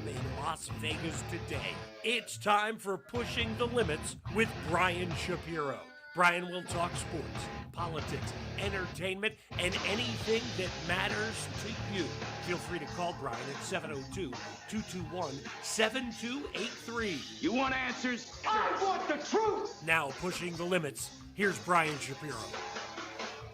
p.m. in Las Vegas today. It's time for Pushing the Limits with Brian Shapiro. Brian will talk sports, politics, entertainment, and anything that matters to you. Feel free to call Brian at 702-221-7283. You want answers? I want the truth! Now, Pushing the Limits, here's Brian Shapiro.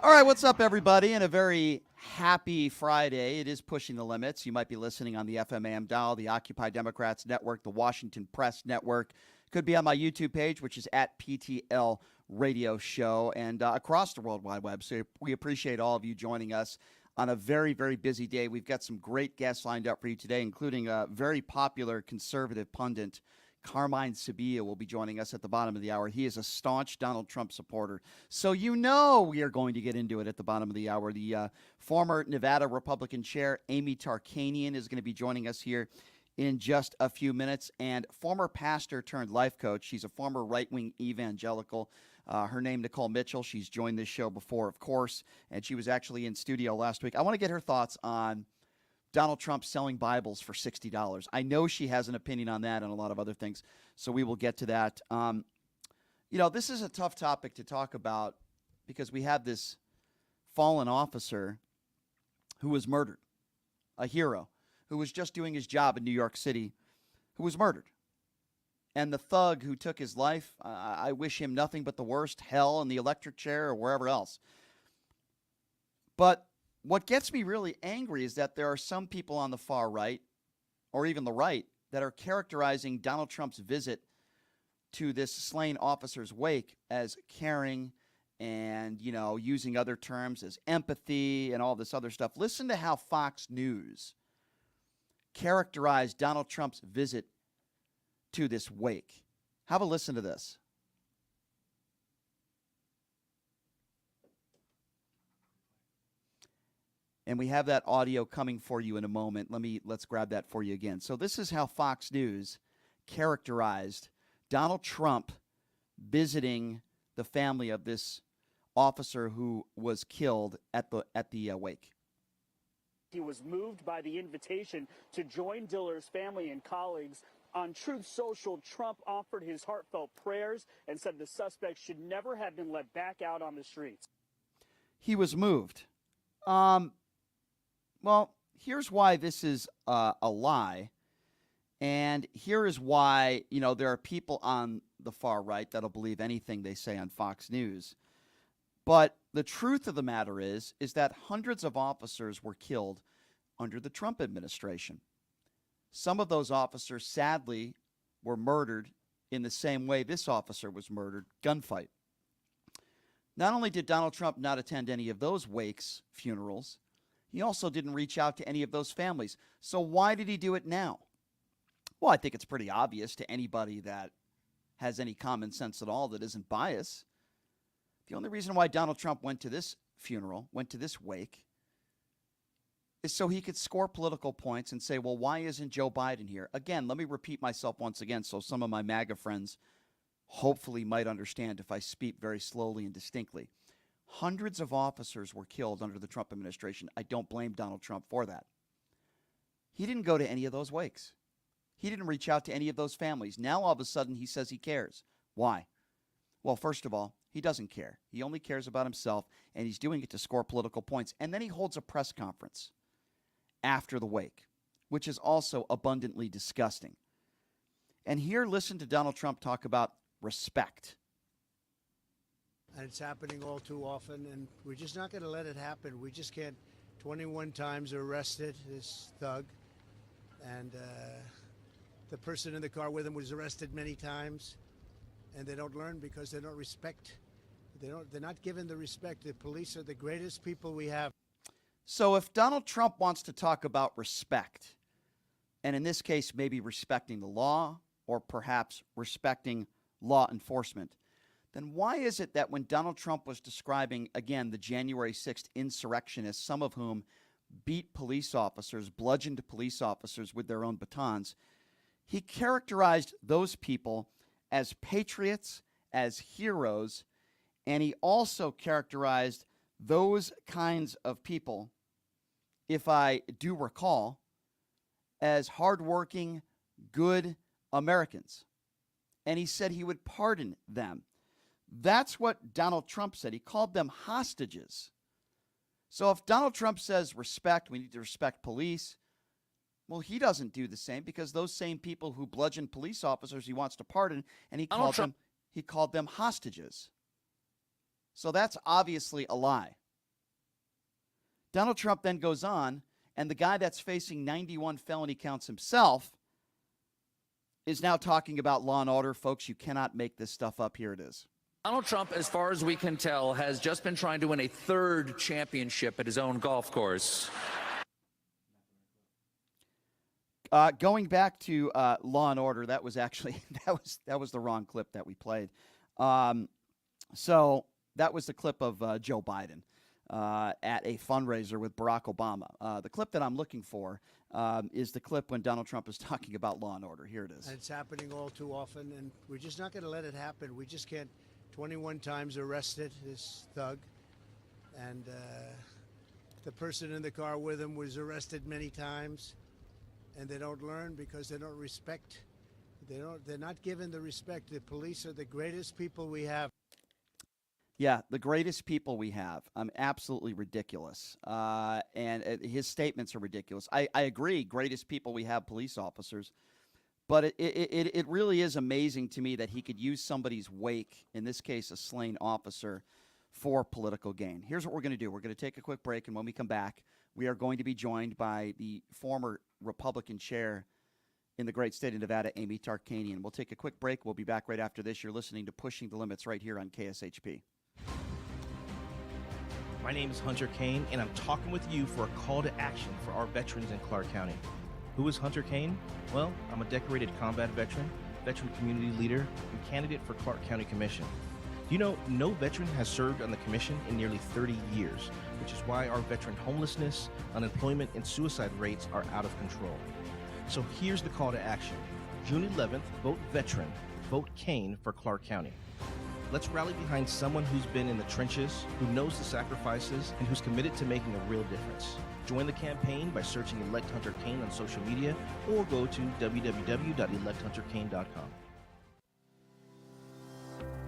All right, what's up, everybody? And a very happy Friday. It is Pushing the Limits. You might be listening on the FMAM dial, the Occupy Democrats Network, the Washington Press Network. Could be on my YouTube page, which is at PTL Radio Show, and across the World Wide Web. So we appreciate all of you joining us on a very, very busy day. We've got some great guests lined up for you today, including a very popular conservative pundit, Carmine Sabia, will be joining us at the bottom of the hour. He is a staunch Donald Trump supporter. So you know we are going to get into it at the bottom of the hour. The former Nevada Republican chair, Amy Tarkanian, is going to be joining us here in just a few minutes. And former pastor turned life coach. She's a former right-wing evangelical. Her name, Nicole Mitchell. She's joined this show before, of course, and she was actually in studio last week. I want to get her thoughts on Donald Trump selling Bibles for $60. I know she has an opinion on that and a lot of other things, so we will get to that. This is a tough topic to talk about because we have this fallen officer who was murdered, a hero who was just doing his job in New York City, who was murdered. And the thug who took his life, I wish him nothing but the worst, hell in the electric chair or wherever else. But what gets me really angry is that there are some people on the far right, or even the right, that are characterizing Donald Trump's visit to this slain officer's wake as caring and, using other terms as empathy and all this other stuff. Listen to how Fox News characterized Donald Trump's visit to this wake. Have a listen to this. And we have that audio coming for you in a moment. Let's grab that for you again. So this is how Fox News characterized Donald Trump visiting the family of this officer who was killed at the wake. He was moved by the invitation to join Diller's family and colleagues. On Truth Social, Trump offered his heartfelt prayers and said the suspect should never have been let back out on the streets. He was moved. Well, here's why this is a lie. And here is why, there are people on the far right that'll believe anything they say on Fox News. But the truth of the matter is that hundreds of officers were killed under the Trump administration. Some of those officers, sadly, were murdered in the same way this officer was murdered, gunfight. Not only did Donald Trump not attend any of those wakes, funerals, he also didn't reach out to any of those families. So why did he do it now? Well, I think it's pretty obvious to anybody that has any common sense at all that isn't biased. The only reason why Donald Trump went to this funeral, went to this wake, is so he could score political points and say, well, why isn't Joe Biden here? Again, let me repeat myself once again so some of my MAGA friends hopefully might understand if I speak very slowly and distinctly. Hundreds of officers were killed under the Trump administration. I don't blame Donald Trump for that. He didn't go to any of those wakes. He didn't reach out to any of those families. Now, all of a sudden, he says he cares. Why? Well, first of all, he doesn't care. He only cares about himself, and he's doing it to score political points. And then he holds a press conference after the wake, which is also abundantly disgusting. And here, listen to Donald Trump talk about respect. And it's happening all too often, and we're just not going to let it happen. We just can't. 21 times arrested, this thug, and the person in the car with him was arrested many times, and they don't learn because they don't respect. They're not given the respect. The police are the greatest people we have. So if Donald Trump wants to talk about respect, and in this case maybe respecting the law or perhaps respecting law enforcement, then why is it that when Donald Trump was describing, again, the January 6th insurrectionists, some of whom beat police officers, bludgeoned police officers with their own batons, he characterized those people as patriots, as heroes, and he also characterized those kinds of people, if I do recall, as hardworking, good Americans. And he said he would pardon them. That's what Donald Trump said. He called them hostages. So if Donald Trump says respect, we need to respect police, well, he doesn't do the same, because those same people who bludgeon police officers he wants to pardon, and he called them hostages. So that's obviously a lie. Donald Trump then goes on, and the guy that's facing 91 felony counts himself is now talking about law and order. Folks, you cannot make this stuff up. Here it is. Donald Trump, as far as we can tell, has just been trying to win a third championship at his own golf course. Going back to Law and Order, that was actually that was the wrong clip that we played. So that was the clip of Joe Biden at a fundraiser with Barack Obama. The clip that I'm looking for is the clip when Donald Trump is talking about law and order. Here it is. And it's happening all too often, and we're just not going to let it happen. We just can't. 21 times arrested, this thug, and the person in the car with him was arrested many times. And they don't learn because they don't respect. They're not given the respect. The police are the greatest people we have. Yeah, the greatest people we have. Absolutely ridiculous. And his statements are ridiculous. I agree, greatest people we have, police officers. But it really is amazing to me that he could use somebody's wake, in this case a slain officer, for political gain. Here's what we're going to do. We're going to take a quick break, and when we come back, we are going to be joined by the former Republican chair in the great state of Nevada, Amy Tarkanian. We'll take a quick break. We'll be back right after this. You're listening to Pushing the Limits right here on KSHP. My name is Hunter Kane, and I'm talking with you for a call to action for our veterans in Clark County. Who is Hunter Kane? Well, I'm a decorated combat veteran, veteran community leader, and candidate for Clark County Commission. Do you know no veteran has served on the commission in nearly 30 years, which is why our veteran homelessness, unemployment, and suicide rates are out of control. So here's the call to action. June 11th, vote veteran, vote Kane for Clark County. Let's rally behind someone who's been in the trenches, who knows the sacrifices, and who's committed to making a real difference. Join the campaign by searching Elect Hunter Kane on social media, or go to www.electhunterkane.com.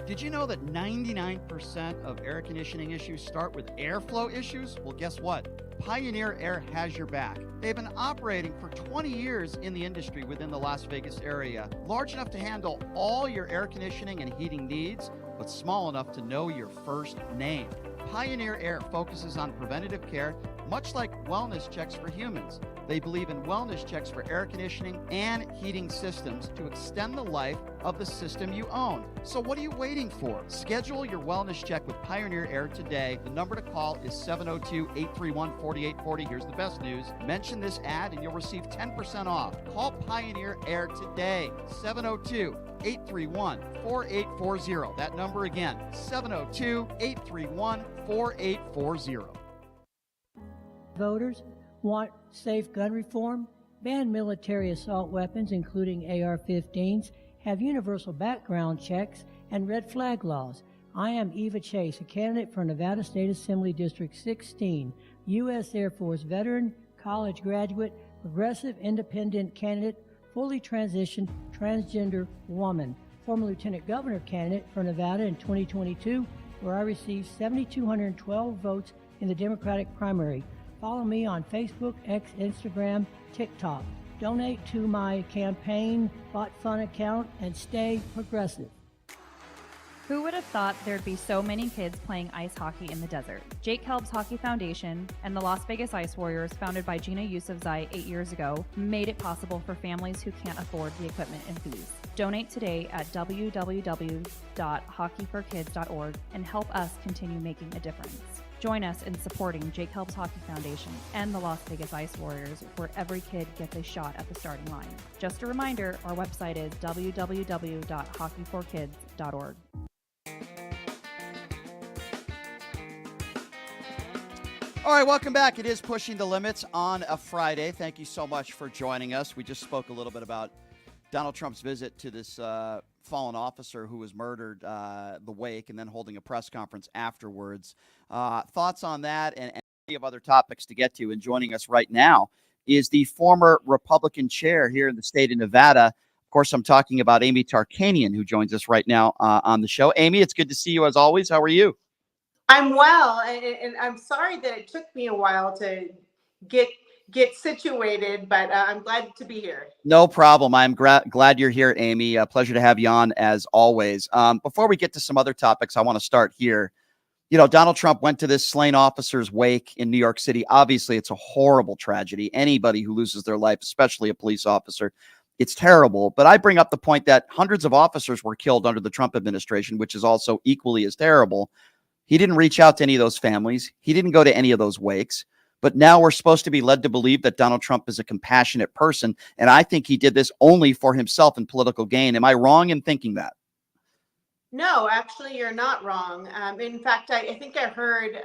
Did you know that 99% of air conditioning issues start with airflow issues? Well, guess what? Pioneer Air has your back. They've been operating for 20 years in the industry within the Las Vegas area, large enough to handle all your air conditioning and heating needs, but small enough to know your first name. Pioneer Air focuses on preventative care, much like wellness checks for humans. They believe in wellness checks for air conditioning and heating systems to extend the life of the system you own. So what are you waiting for? Schedule your wellness check with Pioneer Air today. The number to call is 702-831-4840. Here's the best news. Mention this ad and you'll receive 10% off. Call Pioneer Air today. 702-831-4840. That number again, 702-831-4840. Voters want safe gun reform, ban military assault weapons, including AR-15s, have universal background checks, and red flag laws. I am Eva Chase, a candidate for Nevada State Assembly District 16, U.S. Air Force veteran, college graduate, progressive independent candidate, fully transitioned transgender woman, former lieutenant governor candidate for Nevada in 2022, where I received 7,212 votes in the Democratic primary. Follow me on Facebook, X, Instagram, TikTok. Donate to my campaign bot fun account and stay progressive. Who would have thought there'd be so many kids playing ice hockey in the desert? Jake Helb's Hockey Foundation and the Las Vegas Ice Warriors, founded by Gina Yusufzai 8 years ago, made it possible for families who can't afford the equipment and fees. Donate today at www.hockeyforkids.org and help us continue making a difference. Join us in supporting Jake Helb's Hockey Foundation and the Las Vegas Ice Warriors, where every kid gets a shot at the starting line. Just a reminder, our website is www.hockeyforkids.org. All right, welcome back. It is Pushing the Limits on a Friday. Thank you so much for joining us. We just spoke a little bit about Donald Trump's visit to this fallen officer who was murdered, the wake, and then holding a press conference afterwards. Thoughts on that and plenty of other topics to get to. And joining us right now is the former Republican chair here in the state of Nevada. Of course, I'm talking about Amy Tarkanian, who joins us right now on the show. Amy, it's good to see you as always. How are you? I'm well, and I'm sorry that it took me a while to get situated, but I'm glad to be here. No problem. I'm glad you're here, Amy. A pleasure to have you on as always. Before we get to some other topics, I want to start here. You know, Donald Trump went to this slain officer's wake in New York City. Obviously, it's a horrible tragedy. Anybody who loses their life, especially a police officer, it's terrible. But I bring up the point that hundreds of officers were killed under the Trump administration, which is also equally as terrible. He didn't reach out to any of those families. He didn't go to any of those wakes. But now we're supposed to be led to believe that Donald Trump is a compassionate person. And I think he did this only for himself and political gain. Am I wrong in thinking that? No, actually, you're not wrong. In fact, I think I heard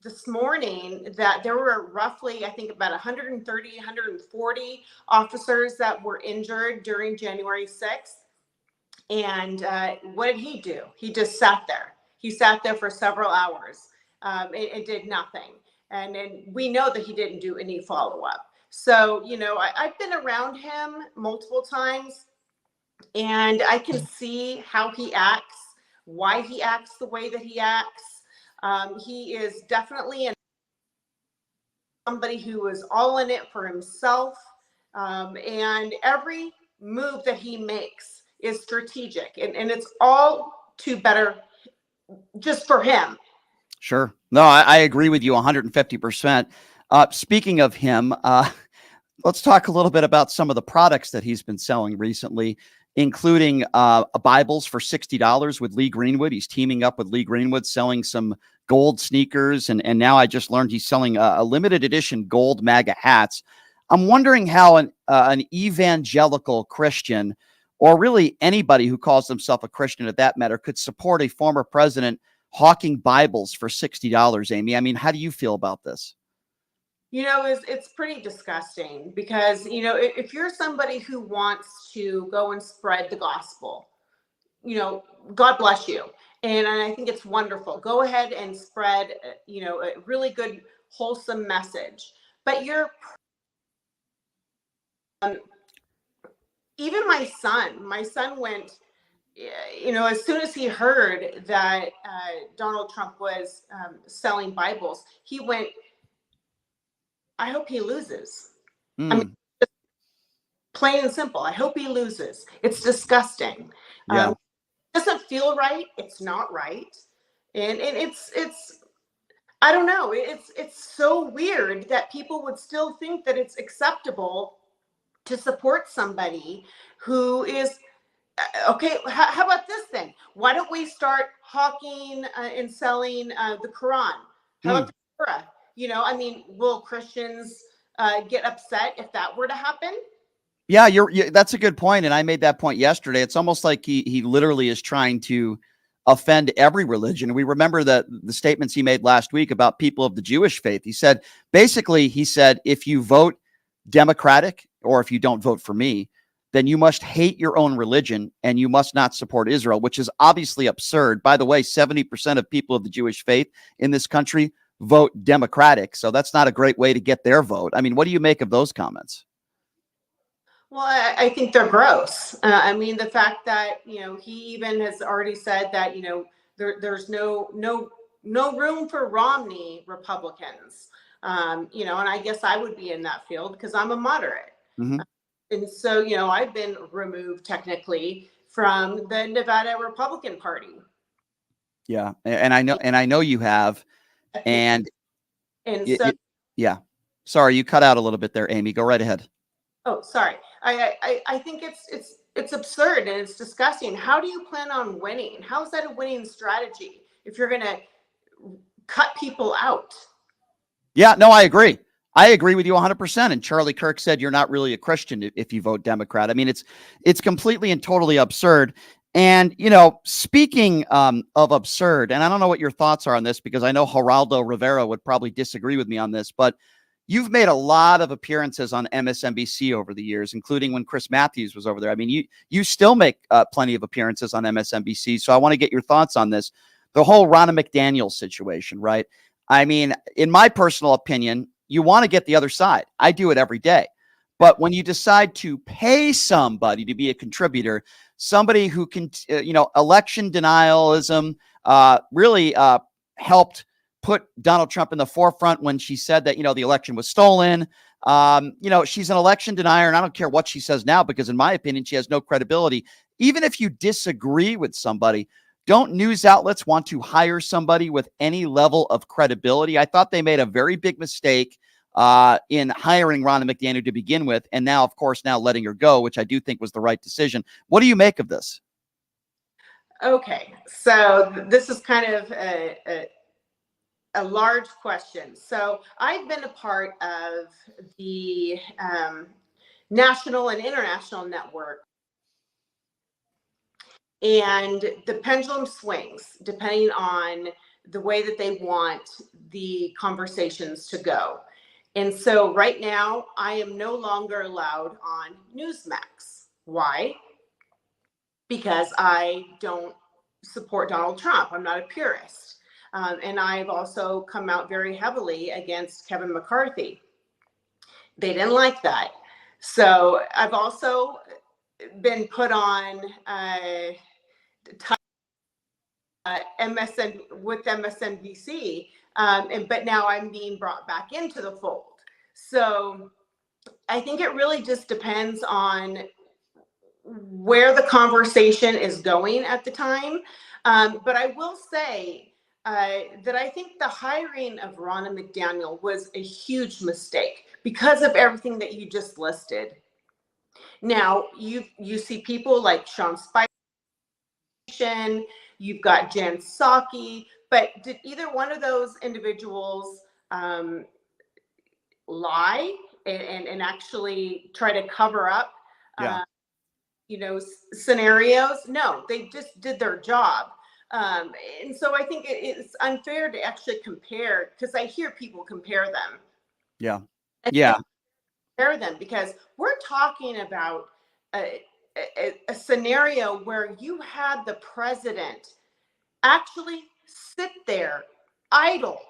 this morning that there were roughly, I think, about 130, 140 officers that were injured during January 6th. And what did he do? He just sat there. He sat there for several hours and did nothing. And we know that he didn't do any follow-up. So, you know, I've been around him multiple times, and I can see how he acts, why he acts the way that he acts. He is definitely somebody who is all in it for himself. And every move that he makes is strategic, and it's all to better just for him. Sure. No, I agree with you 150%. Speaking of him, let's talk a little bit about some of the products that he's been selling recently, including Bibles for $60 with Lee Greenwood. He's teaming up with Lee Greenwood, selling some gold sneakers. And now I just learned he's selling a limited edition gold MAGA hats. I'm wondering how an evangelical Christian, or really anybody who calls themselves a Christian at that matter, could support a former president hawking Bibles for $60, Amy. I mean, how do you feel about this? You know, it's pretty disgusting because, you know, if you're somebody who wants to go and spread the gospel, you know, God bless you. And I think it's wonderful. Go ahead and spread, you know, a really good, wholesome message. But you're, even my son went, you know, as soon as he heard that Donald Trump was selling Bibles, he went, I hope he loses. I mean, plain and simple. I hope he loses. It's disgusting. Yeah. It doesn't feel right. It's not right. And it's I don't know. It's so weird that people would still think that it's acceptable to support somebody who is okay. How about this then? Why don't we start hawking and selling the Quran? How about the Torah? You know, I mean, will Christians get upset if that were to happen? Yeah, that's a good point. And I made that point yesterday. It's almost like he literally is trying to offend every religion. We remember that the statements he made last week about people of the Jewish faith. He said, if you vote Democratic or if you don't vote for me, then you must hate your own religion and you must not support Israel, which is obviously absurd. By the way, 70% of people of the Jewish faith in this country vote Democratic. So that's not a great way to get their vote. I mean, what do you make of those comments? Well, I think they're gross. I mean, the fact that, you know, he even has already said that, you know, there's no room for Romney Republicans, you know, and I guess I would be in that field because I'm a moderate. Mm-hmm. And so, you know, I've been removed technically from the Nevada Republican Party. Yeah. And I know you have. And so, yeah. Sorry, you cut out a little bit there, Amy. Go right ahead. Oh, sorry. I think it's absurd and it's disgusting. How do you plan on winning? How is that a winning strategy if you're going to cut people out? Yeah, no, I agree. I agree with you 100%. And Charlie Kirk said you're not really a Christian if you vote Democrat. I mean, it's completely and totally absurd. And, you know, speaking of absurd, and I don't know what your thoughts are on this because I know Geraldo Rivera would probably disagree with me on this, but you've made a lot of appearances on MSNBC over the years, including when Chris Matthews was over there. I mean, you still make plenty of appearances on MSNBC. So I want to get your thoughts on this. The whole Ronna McDaniel situation, right? I mean, in my personal opinion, you want to get the other side. I do it every day. But when you decide to pay somebody to be a contributor, somebody who can, election denialism really helped put Donald Trump in the forefront when she said that, the election was stolen. She's an election denier, and I don't care what she says now, because in my opinion, she has no credibility. Even if you disagree with somebody, don't news outlets want to hire somebody with any level of credibility? I thought they made a very big mistake in hiring Ronna McDaniel to begin with, and now, of course, letting her go, which I do think was the right decision. What do you make of this? Okay, so this is kind of a large question. So I've been a part of the national and international network, and the pendulum swings depending on the way that they want the conversations to go. And so right now, I am no longer allowed on Newsmax. Why? Because I don't support Donald Trump. I'm not a purist. And I've also come out very heavily against Kevin McCarthy. They didn't like that. So I've also been put on MSN with MSNBC, but now I'm being brought back into the fold. So I think it really just depends on where the conversation is going at the time. But I will say that I think the hiring of Ronna McDaniel was a huge mistake because of everything that you just listed. Now, you see people like Sean Spicer, you've got Jen Psaki, but did either one of those individuals lie and actually try to cover up scenarios? No, they just did their job. And so I think it's unfair to actually compare, because I hear people compare them. Yeah. Compare them because we're talking about a scenario where you had the president actually sit there idle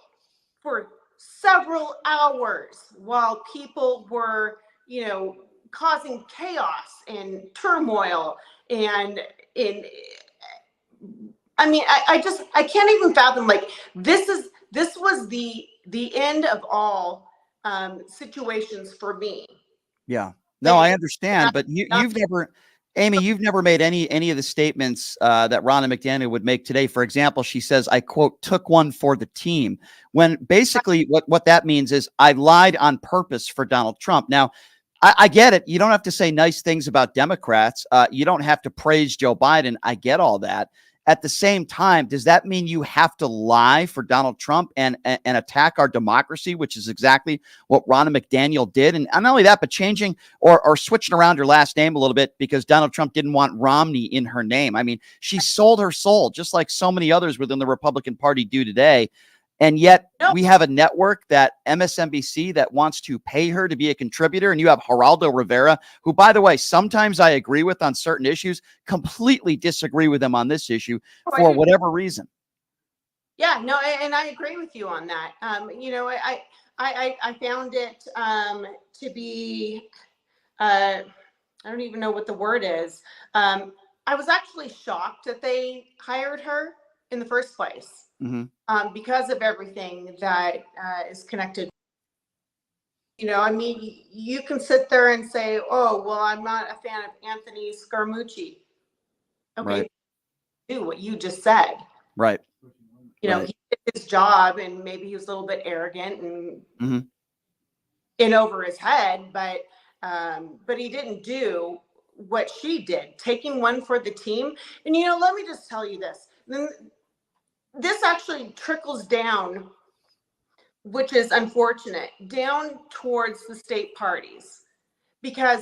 for several hours while people were, causing chaos and turmoil. And I can't even fathom, like, this was the end of all situations for me. Yeah. No, I understand, but you've never, Amy, you've never made any of the statements that Ronna McDaniel would make today. For example, she says, I quote, took one for the team, when basically what that means is I lied on purpose for Donald Trump. Now, I get it. You don't have to say nice things about Democrats. You don't have to praise Joe Biden. I get all that. At the same time, does that mean you have to lie for Donald Trump and attack our democracy, which is exactly what Ronna McDaniel did? And not only that, but changing or switching around her last name a little bit because Donald Trump didn't want Romney in her name. I mean, she sold her soul, just like so many others within the Republican Party do today. And yet we have a network, that MSNBC, that wants to pay her to be a contributor. And you have Geraldo Rivera, who, by the way, sometimes I agree with on certain issues, completely disagree with him on this issue for whatever reason. Yeah, no, and I agree with you on that. I found it to be, I don't even know what the word is. I was actually shocked that they hired her in the first place. Mm-hmm. Because of everything that is connected. You can sit there and say, oh, well, I'm not a fan of Anthony Scaramucci. Okay, right. Do what you just said. Right. He did his job, and maybe he was a little bit arrogant and in over his head, but he didn't do what she did, taking one for the team. And, let me just tell you this. This actually trickles down, which is unfortunate, down towards the state parties, because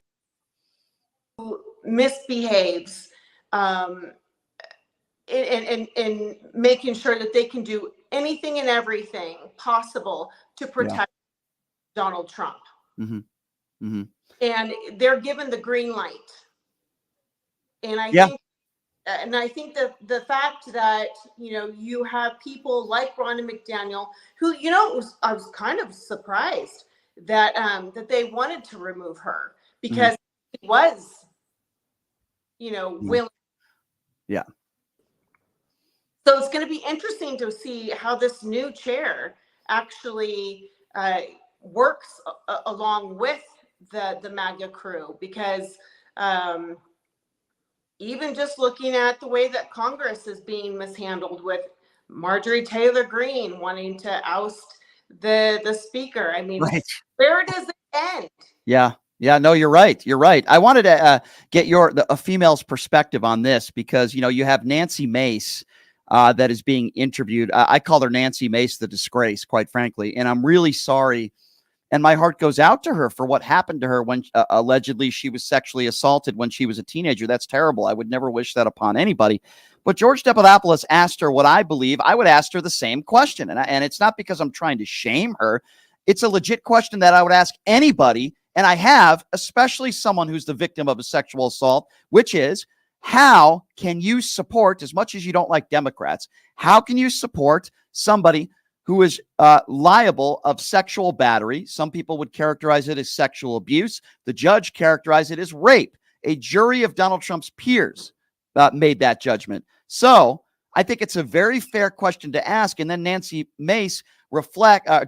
misbehaves in making sure that they can do anything and everything possible to protect Donald Trump. Mm-hmm. Mm-hmm. And they're given the green light. And I think and I think that the fact that, you have people like Ronna McDaniel, who, I was kind of surprised that that they wanted to remove her because it was, willing. Yeah. So it's going to be interesting to see how this new chair actually works along with the MAGA crew, because even just looking at the way that Congress is being mishandled, with Marjorie Taylor Greene wanting to oust the speaker. I mean, Right. where does it end? Yeah. Yeah, no, you're right. You're right. I wanted to get a female's perspective on this, because, you have Nancy Mace that is being interviewed. I call her Nancy Mace the disgrace, quite frankly. And I'm really sorry. And my heart goes out to her for what happened to her when allegedly she was sexually assaulted when she was a teenager. That's terrible. I would never wish that upon anybody. But George Stephanopoulos asked her what I believe I would ask her the same question. And it's not because I'm trying to shame her. It's a legit question that I would ask anybody. And I have, especially someone who's the victim of a sexual assault, which is, how can you support, as much as you don't like Democrats, how can you support somebody who is liable of sexual battery? Some people would characterize it as sexual abuse. The judge characterized it as rape. A jury of Donald Trump's peers made that judgment. So I think it's a very fair question to ask. And then Nancy Mace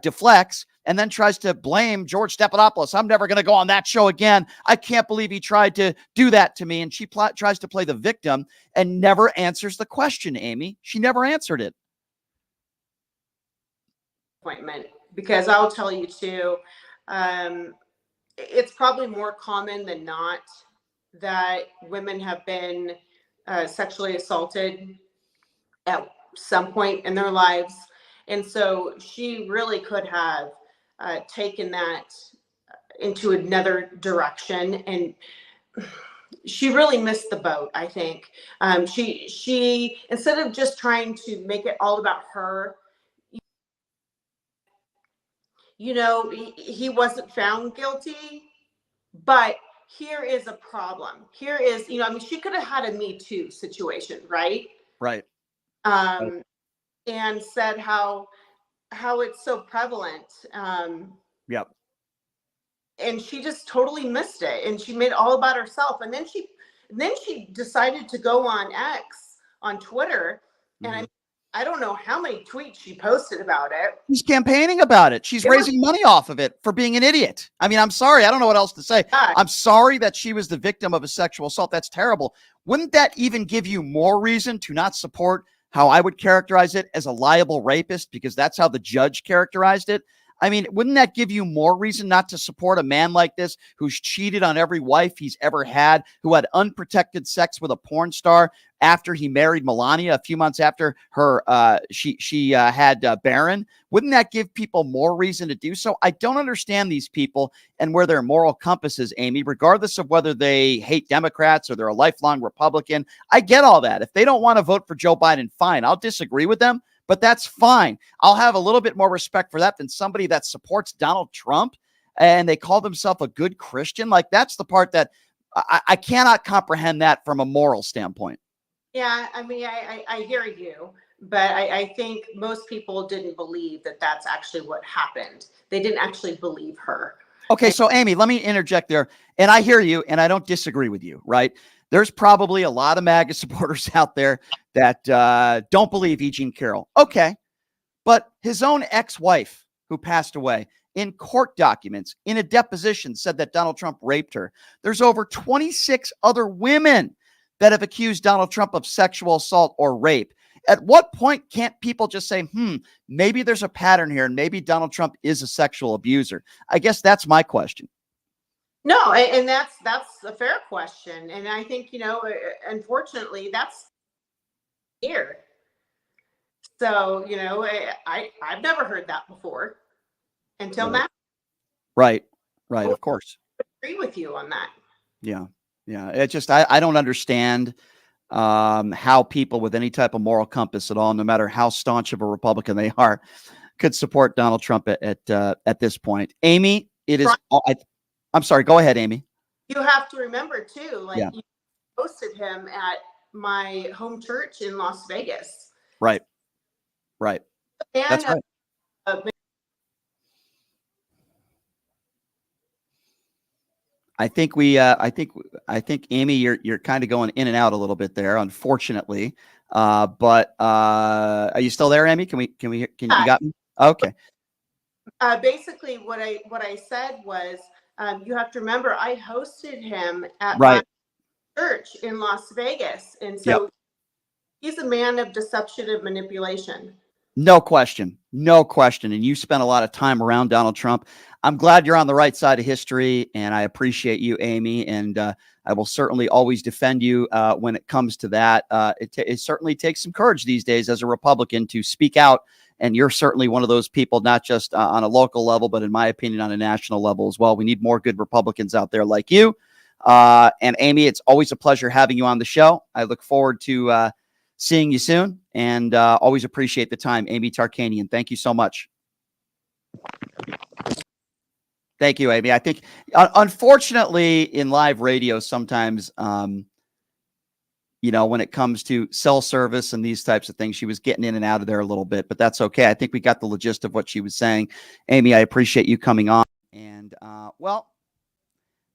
deflects and then tries to blame George Stephanopoulos. I'm never going to go on that show again. I can't believe he tried to do that to me. And she tries to play the victim and never answers the question, Amy. She never answered it. Appointment, because I'll tell you too, it's probably more common than not that women have been sexually assaulted at some point in their lives. And so she really could have taken that into another direction, and she really missed the boat, I think. She instead of just trying to make it all about her, he wasn't found guilty, but here is a problem. Here is, she could have had a Me Too situation, right? Right. And said how it's so prevalent. Yep. And she just totally missed it, and she made it all about herself. And then she decided to go on X, on Twitter, and I don't know how many tweets she posted about it. She's campaigning about it. She's raising money off of it for being an idiot. I mean, I'm sorry. I don't know what else to say. I'm sorry that she was the victim of a sexual assault. That's terrible. Wouldn't that even give you more reason to not support how I would characterize it, as a liable rapist, because that's how the judge characterized it? I mean, wouldn't that give you more reason not to support a man like this, who's cheated on every wife he's ever had, who had unprotected sex with a porn star after he married Melania a few months after her she had Barron? Wouldn't that give people more reason to do so? I don't understand these people and where their moral compass is, Amy, regardless of whether they hate Democrats or they're a lifelong Republican. I get all that. If they don't want to vote for Joe Biden, fine. I'll disagree with them, but that's fine. I'll have a little bit more respect for that than somebody that supports Donald Trump and they call themselves a good Christian. Like, that's the part that I cannot comprehend that from a moral standpoint. Yeah, I mean, I hear you, but I think most people didn't believe that that's actually what happened. They didn't actually believe her. Okay, so Amy, let me interject there. And I hear you, and I don't disagree with you, right? There's probably a lot of MAGA supporters out there that don't believe E. Jean Carroll. Okay, but his own ex-wife, who passed away, in court documents, in a deposition, said that Donald Trump raped her. There's over 26 other women that have accused Donald Trump of sexual assault or rape. At what point can't people just say, maybe there's a pattern here and maybe Donald Trump is a sexual abuser? I guess that's my question. No, and that's a fair question. And I think, unfortunately, that's here. So, I've never heard that before until now. Right, of course. I agree with you on that. Yeah. It's just, I don't understand how people with any type of moral compass at all, no matter how staunch of a Republican they are, could support Donald Trump at this point. Amy, it is. I'm sorry. Go ahead, Amy. You have to remember too, you posted him at my home church in Las Vegas. Right. And, That's right. I think Amy, you're kind of going in and out a little bit there, unfortunately. But are you still there, Amy? Can you got me? Okay. Basically, what I said was, you have to remember, I hosted him at Right. my church in Las Vegas, and so he's a man of deception and manipulation. No question. And you spent a lot of time around Donald Trump. I'm glad you're on the right side of history, and I appreciate you, Amy, and I will certainly always defend you when it comes to that. It certainly takes some courage these days as a Republican to speak out, and you're certainly one of those people, not just on a local level, but in my opinion, on a national level as well. We need more good Republicans out there like you. And Amy, it's always a pleasure having you on the show. I look forward to seeing you soon, and always appreciate the time, Amy Tarkanian. Thank you so much. Thank you, Amy. I think, unfortunately, in live radio, sometimes, when it comes to cell service and these types of things, she was getting in and out of there a little bit, but that's okay. I think we got the gist of what she was saying. Amy, I appreciate you coming on. And,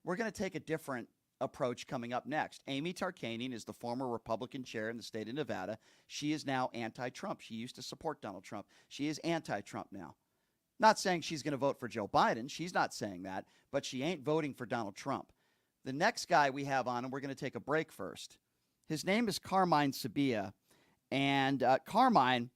we're going to take a different approach coming up next. Amy Tarkanian is the former Republican chair in the state of Nevada. She is now anti-Trump. She used to support Donald Trump. She is anti-Trump now. Not saying she's going to vote for Joe Biden. She's not saying that, but she ain't voting for Donald Trump. The next guy we have on, and we're going to take a break first. His name is Carmine Sabia, and Carmine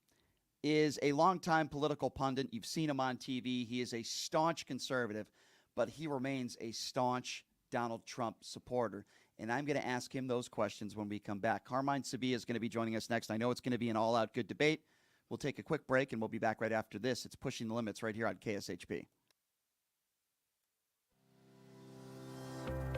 is a longtime political pundit. You've seen him on TV. He is a staunch conservative, but he remains a staunch Donald Trump supporter. And I'm going to ask him those questions when we come back. Carmine Sabia is going to be joining us next. I know it's going to be an all-out good debate. We'll take a quick break, and we'll be back right after this. It's Pushing the Limits right here on KSHP.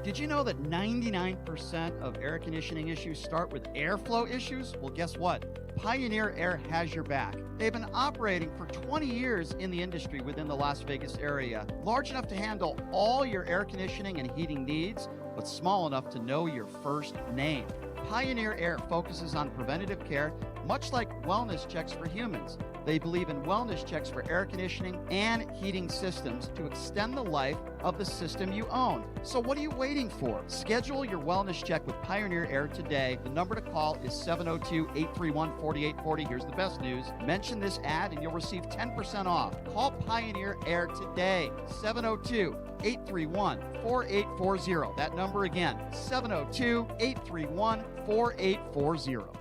Did you know that 99% of air conditioning issues start with airflow issues? Well, guess what? Pioneer Air has your back. They've been operating for 20 years in the industry within the Las Vegas area, large enough to handle all your air conditioning and heating needs, but small enough to know your first name. Pioneer Air focuses on preventative care, much like wellness checks for humans. They believe in wellness checks for air conditioning and heating systems to extend the life of the system you own. So what are you waiting for? Schedule your wellness check with Pioneer Air today. The number to call is 702-831-4840. Here's the best news. Mention this ad and you'll receive 10% off. Call Pioneer Air today. 702-831-4840. That number again, 702-831-4840.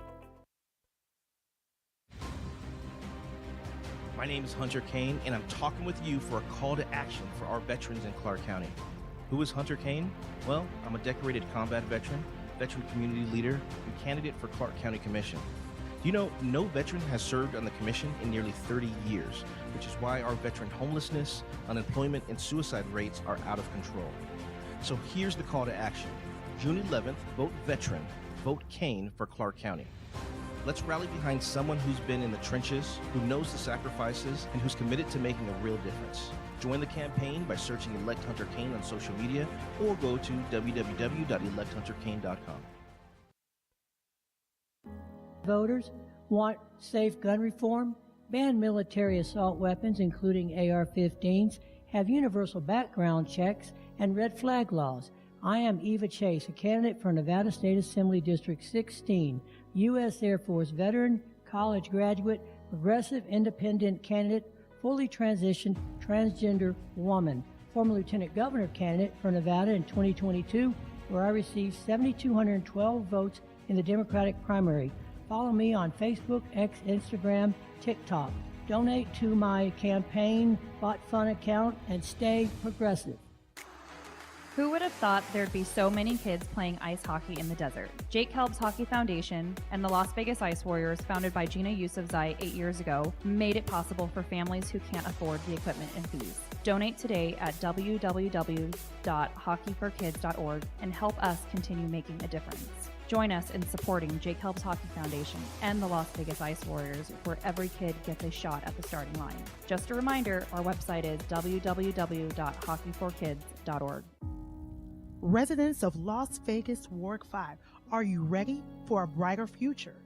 My name is Hunter Kane, and I'm talking with you for a call to action for our veterans in Clark County. Who is Hunter Kane? Well, I'm a decorated combat veteran community leader, and candidate for Clark County Commission. Do you know no veteran has served on the commission in nearly 30 years, which is why our veteran homelessness, unemployment, and suicide rates are out of control. So here's the call to action. June 11th, vote veteran, vote Kane for Clark County. Let's rally behind someone who's been in the trenches, who knows the sacrifices, and who's committed to making a real difference. Join the campaign by searching Elect Hunter Kane on social media or go to www.electhunterkane.com. Voters want safe gun reform, ban military assault weapons, including AR-15s, have universal background checks, and red flag laws. I am Eva Chase, a candidate for Nevada State Assembly District 16, U.S. Air Force veteran, college graduate, progressive independent candidate, fully transitioned transgender woman, former lieutenant governor candidate for Nevada in 2022, where I received 7,212 votes in the Democratic primary. Follow me on Facebook, X, Instagram, TikTok. Donate to my campaign bot fund account and stay progressive. Who would have thought there'd be so many kids playing ice hockey in the desert? Jake Kelb's Hockey Foundation and the Las Vegas Ice Warriors, founded by Gina Yusufzai 8 years ago, made it possible for families who can't afford the equipment and fees. Donate today at www.hockeyforkids.org and help us continue making a difference. Join us in supporting Jake Kelb's Hockey Foundation and the Las Vegas Ice Warriors, where every kid gets a shot at the starting line. Just a reminder, our website is www.hockeyforkids.org. Residents of Las Vegas, Ward 5, are you ready for a brighter future?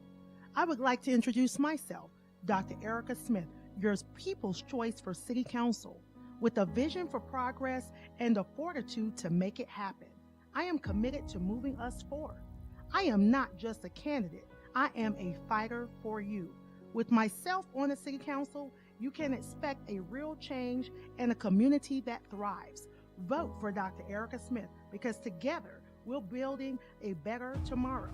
I would like to introduce myself, Dr. Erica Smith, your people's choice for City Council, with a vision for progress and the fortitude to make it happen. I am committed to moving us forward. I am not just a candidate, I am a fighter for you. With myself on the City Council, you can expect a real change and a community that thrives. Vote for Dr. Erica Smith because together we're building a better tomorrow.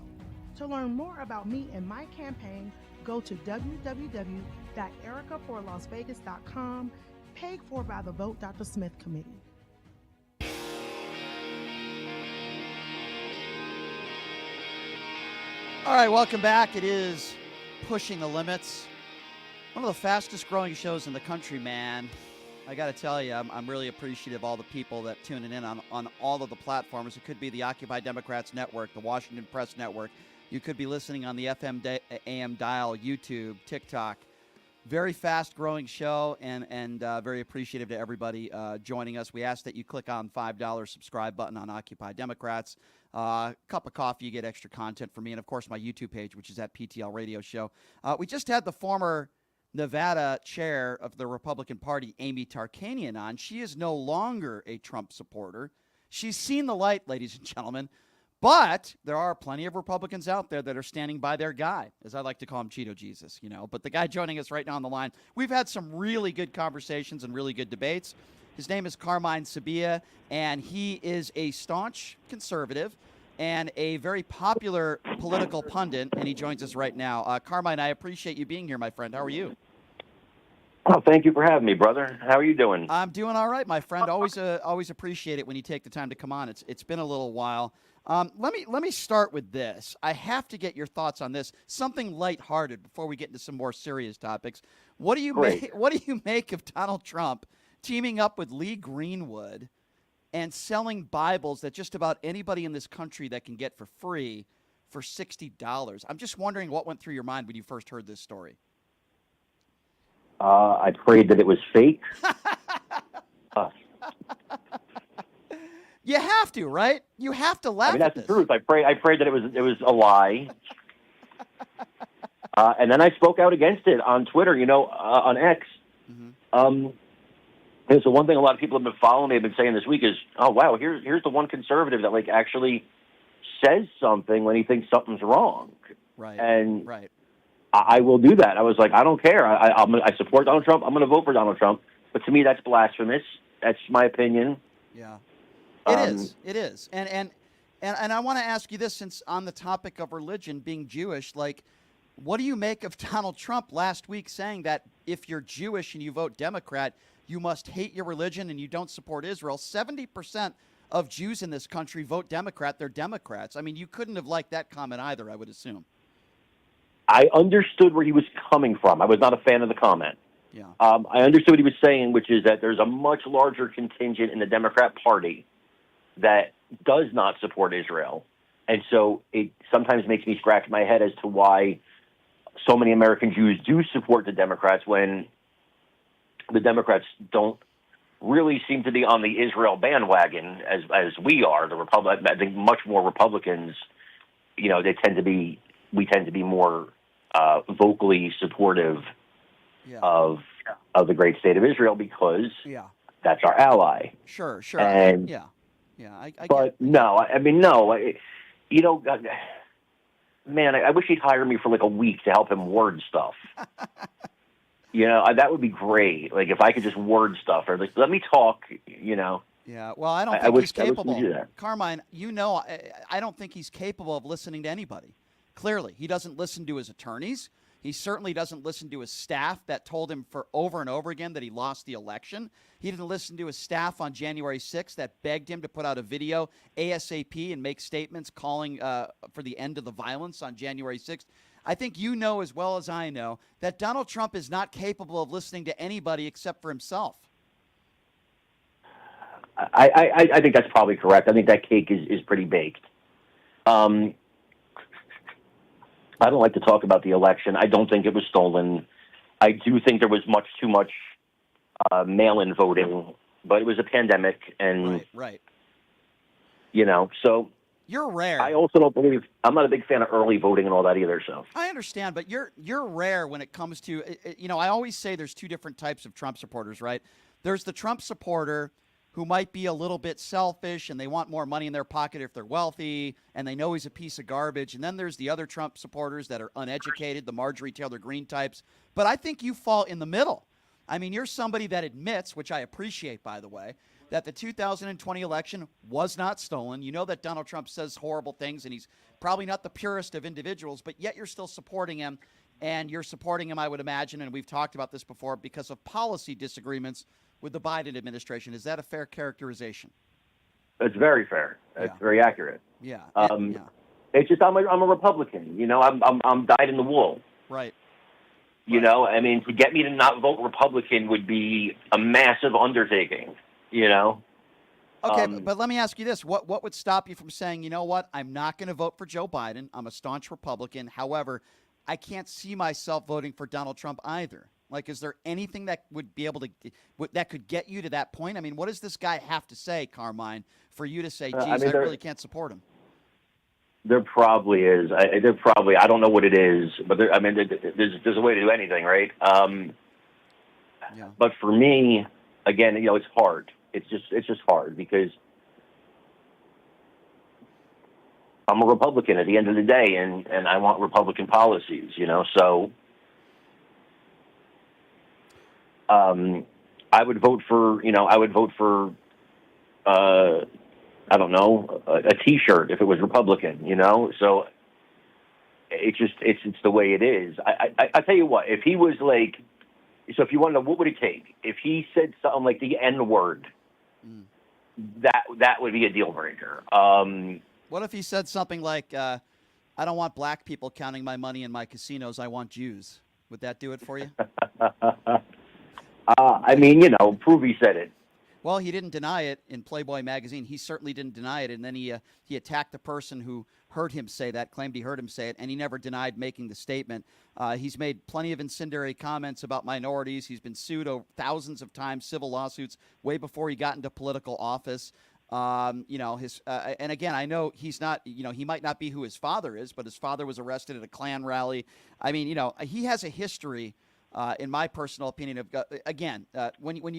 To learn more about me and my campaign, go to www.ericaforlasvegas.com, paid for by the Vote Dr. Smith Committee. All right, welcome back. It is Pushing the Limits, one of the fastest growing shows in the country, man. I got to tell you, I'm really appreciative of all the people that tuning in on all of the platforms. It could be the Occupy Democrats Network, the Washington Press Network. You could be listening on the FM AM dial, YouTube, TikTok. Very fast-growing show, and very appreciative to everybody joining us. We ask that you click on $5 subscribe button on Occupy Democrats. Cup of coffee, you get extra content from me, and, of course, my YouTube page, which is at PTL Radio Show. We just had the former Nevada chair of the Republican Party, Amy Tarkanian, on. She is no longer a Trump supporter. She's seen the light, ladies and gentlemen. But there are plenty of Republicans out there that are standing by their guy, as I like to call him, Cheeto Jesus, you know. But the guy joining us right now on the line, we've had some really good conversations and really good debates. His name is Carmine Sabia, and he is a staunch conservative and a very popular political pundit, and he joins us right now. Carmine, I appreciate you being here, my friend. How are you? Oh, thank you for having me, brother. How are you doing? I'm doing all right, my friend. Always appreciate it when you take the time to come on. It's been a little while. Let me start with this. I have to get your thoughts on this. Something lighthearted before we get into some more serious topics. What do you make of Donald Trump teaming up with Lee Greenwood and selling Bibles that just about anybody in this country that can get for free for $60? I'm just wondering what went through your mind when you first heard this story. I prayed that it was fake. You have to, right? You have to laugh. I mean, that's the truth. I prayed that it was a lie. And then I spoke out against it on Twitter, on X. Mm-hmm. And so one thing a lot of people have been following me have been saying this week is, oh, wow, here's the one conservative that, like, actually says something when he thinks something's wrong. Right. And right. I will do that. I was like, I don't care. I support Donald Trump. I'm going to vote for Donald Trump. But to me, that's blasphemous. That's my opinion. Yeah. It is. And I want to ask you this, since on the topic of religion, being Jewish, like, what do you make of Donald Trump last week saying that if you're Jewish and you vote Democrat, you must hate your religion and you don't support Israel? 70% of Jews in this country vote Democrat. They're Democrats. I mean, you couldn't have liked that comment either, I would assume. I understood where he was coming from. I was not a fan of the comment. Yeah. I understood what he was saying, which is that there's a much larger contingent in the Democrat Party that does not support Israel. And so it sometimes makes me scratch my head as to why so many American Jews do support the Democrats when the Democrats don't really seem to be on the Israel bandwagon as we are. I think much more Republicans, we tend to be more vocally supportive of the great state of Israel because that's our ally. Sure. And, man, I wish he'd hire me for like a week to help him word stuff. That would be great. Like if I could just word stuff or like, let me talk, Yeah, well, I don't think he's capable. Carmine, I don't think he's capable of listening to anybody. Clearly, he doesn't listen to his attorneys. He certainly doesn't listen to his staff that told him for over and over again that he lost the election. He didn't listen to his staff on January 6th that begged him to put out a video ASAP and make statements calling for the end of the violence on January 6th. I think you know as well as I know that Donald Trump is not capable of listening to anybody except for himself. I think that's probably correct. I think that cake is pretty baked. I don't like to talk about the election. I don't think it was stolen. I do think there was much too much mail-in voting, but it was a pandemic, and right. So you're rare. I also don't believe I'm not a big fan of early voting and all that either. So I understand, but you're rare when it comes to I always say there's two different types of Trump supporters, right? There's the Trump supporter who might be a little bit selfish and they want more money in their pocket if they're wealthy and they know he's a piece of garbage. And then there's the other Trump supporters that are uneducated, the Marjorie Taylor Greene types. But I think you fall in the middle. I mean, you're somebody that admits, which I appreciate, by the way, that the 2020 election was not stolen. You know that Donald Trump says horrible things and he's probably not the purest of individuals, but yet you're still supporting him. And you're supporting him, I would imagine, and we've talked about this before, because of policy disagreements with the Biden administration. Is that a fair characterization? it's very fair. It's very accurate. Yeah. It's just I'm a Republican. I'm dyed in the wool. Right. I mean, to get me to not vote Republican would be a massive undertaking. Okay, but let me ask you this. What would stop you from saying, you know what, I'm not going to vote for Joe Biden. I'm a staunch Republican. However, I can't see myself voting for Donald Trump either. Like, is there anything that would be able to that could get you to that point? I mean, what does this guy have to say, Carmine, for you to say, geez, I really can't support him? There probably is. I don't know what it is, but there's a way to do anything, right? But for me, again, it's hard. It's just hard because I'm a Republican at the end of the day, and I want Republican policies, so I would vote for, I don't know, a T-shirt if it was Republican, so it's the way it is. I tell you what, if he was like, so if you want to know, what would it take? If he said something like the N-word, that would be a deal breaker. What if he said something like, I don't want black people counting my money in my casinos, I want Jews? Would that do it for you? Prove he said it. Well, he didn't deny it in Playboy magazine. He certainly didn't deny it, and then he attacked the person who heard him say that, claimed he heard him say it, and he never denied making the statement. He's made plenty of incendiary comments about minorities. He's been sued thousands of times, civil lawsuits, way before he got into political office. And again, I know he's not, he might not be who his father is, but his father was arrested at a Klan rally. I mean, he has a history. In my personal opinion, when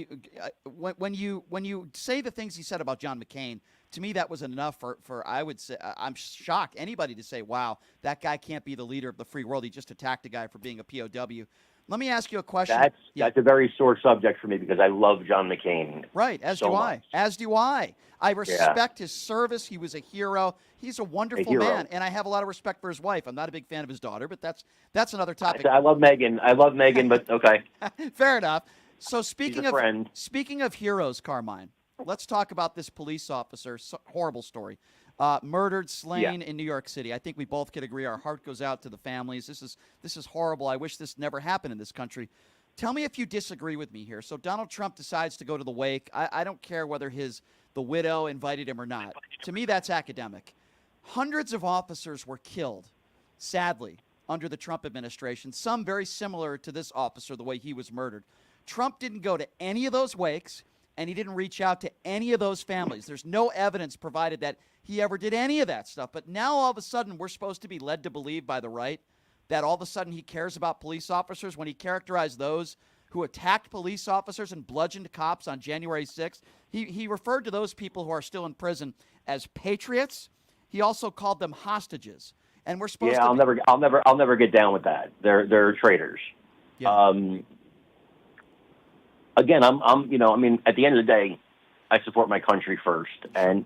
you say the things he said about John McCain, to me that was enough for I would say I'm shocked anybody to say, wow, that guy can't be the leader of the free world. He just attacked a guy for being a POW. Let me ask you a question. That's a very sore subject for me because I love John McCain. Right, as do I. As do I. I respect his service. He was a hero. He's a wonderful man, and I have a lot of respect for his wife. I'm not a big fan of his daughter, but that's another topic. I love Megan, but okay. Fair enough. So speaking of heroes, Carmine, let's talk about this police officer. Horrible story. Murdered, slain in New York City. I think we both could agree. Our heart goes out to the families. This is horrible. I wish this never happened in this country. Tell me if you disagree with me here. So Donald Trump decides to go to the wake. I don't care whether the widow invited him or not. To me, that's academic. Hundreds of officers were killed, sadly, under the Trump administration. Some very similar to this officer, the way he was murdered. Trump didn't go to any of those wakes, and he didn't reach out to any of those families. There's no evidence provided that he ever did any of that stuff. But now all of a sudden we're supposed to be led to believe by the right that all of a sudden he cares about police officers when he characterized those who attacked police officers and bludgeoned cops on January 6th. He referred to those people who are still in prison as patriots. He also called them hostages. And we're supposed to I'll never get down with that. They're traitors. Yeah. Again, at the end of the day, I support my country first, and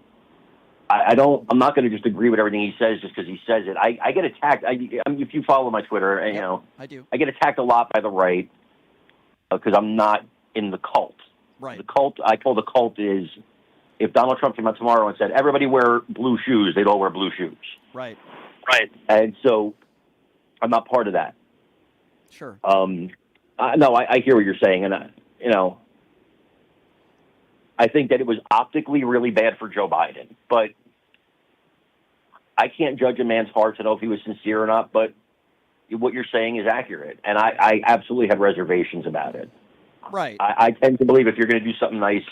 I'm not going to just agree with everything he says just because he says it. I get attacked. If you follow my Twitter, I do. I get attacked a lot by the right because I'm not in the cult. Right. The cult, I call the cult is if Donald Trump came out tomorrow and said everybody wear blue shoes, they'd all wear blue shoes. Right. Right. And so I'm not part of that. Sure. I hear what you're saying, and I think that it was optically really bad for Joe Biden, but I can't judge a man's heart to know if he was sincere or not, but what you're saying is accurate, and I absolutely have reservations about it. Right. I tend to believe if you're going to do something nice,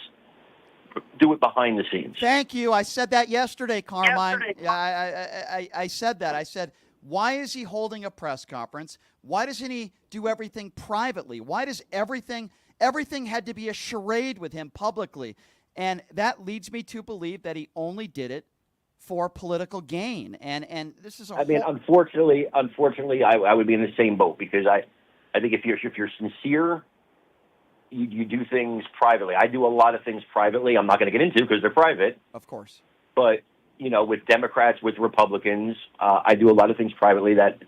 do it behind the scenes. Thank you. I said that yesterday, Carmine. I said that. I said, why is he holding a press conference? Why doesn't he do everything privately? Why does everything had to be a charade with him publicly? And that leads me to believe that he only did it for political gain. And this is unfortunately, I would be in the same boat, because I think if you're sincere, you do things privately. I do a lot of things privately. I'm not going to get into because they're private. Of course. But, with Democrats, with Republicans, I do a lot of things privately that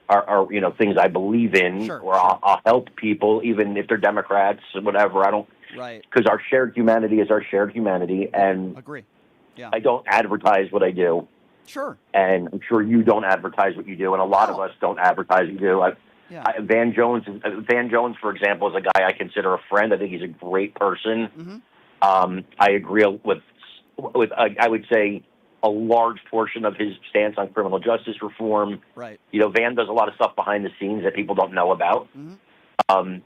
are things I believe in, I'll help people, even if they're Democrats or whatever. I don't, right? Because our shared humanity is our shared humanity, and agree. Yeah. I don't advertise what I do. Sure. And I'm sure you don't advertise what you do, and a lot of us don't advertise what you do. Van Jones, for example, is a guy I consider a friend. I think he's a great person. Mm-hmm. I agree with I would say a large portion of his stance on criminal justice reform. Right. Van does a lot of stuff behind the scenes that people don't know about. Mm-hmm.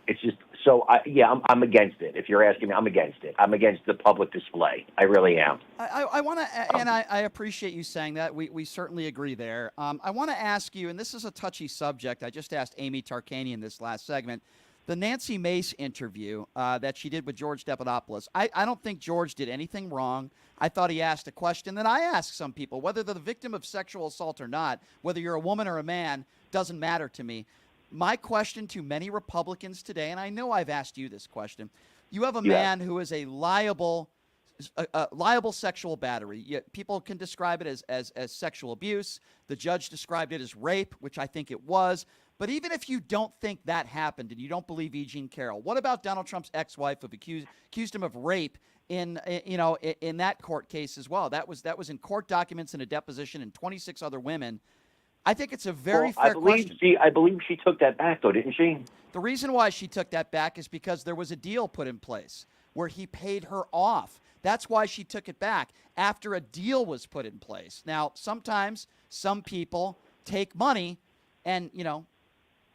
It's just so. I'm against it. If you're asking me, I'm against it. I'm against the public display. I really am. I want to, and I appreciate you saying that. We certainly agree there. I want to ask you, and this is a touchy subject. I just asked Amy Tarkanian this last segment. The Nancy Mace interview that she did with George Stephanopoulos. I don't think George did anything wrong. I thought he asked a question that I ask some people, whether they're the victim of sexual assault or not, whether you're a woman or a man, doesn't matter to me. My question to many Republicans today, and I know I've asked you this question, you have a man who is a liable sexual battery. People can describe it as sexual abuse. The judge described it as rape, which I think it was. But even if you don't think that happened and you don't believe E. Jean Carroll, what about Donald Trump's ex-wife who accused him of rape in that court case as well? That was in court documents and a deposition, and 26 other women. I think it's a very fair question. I believe she took that back, though, didn't she? The reason why she took that back is because there was a deal put in place where he paid her off. That's why she took it back after a deal was put in place. Now, sometimes some people take money and,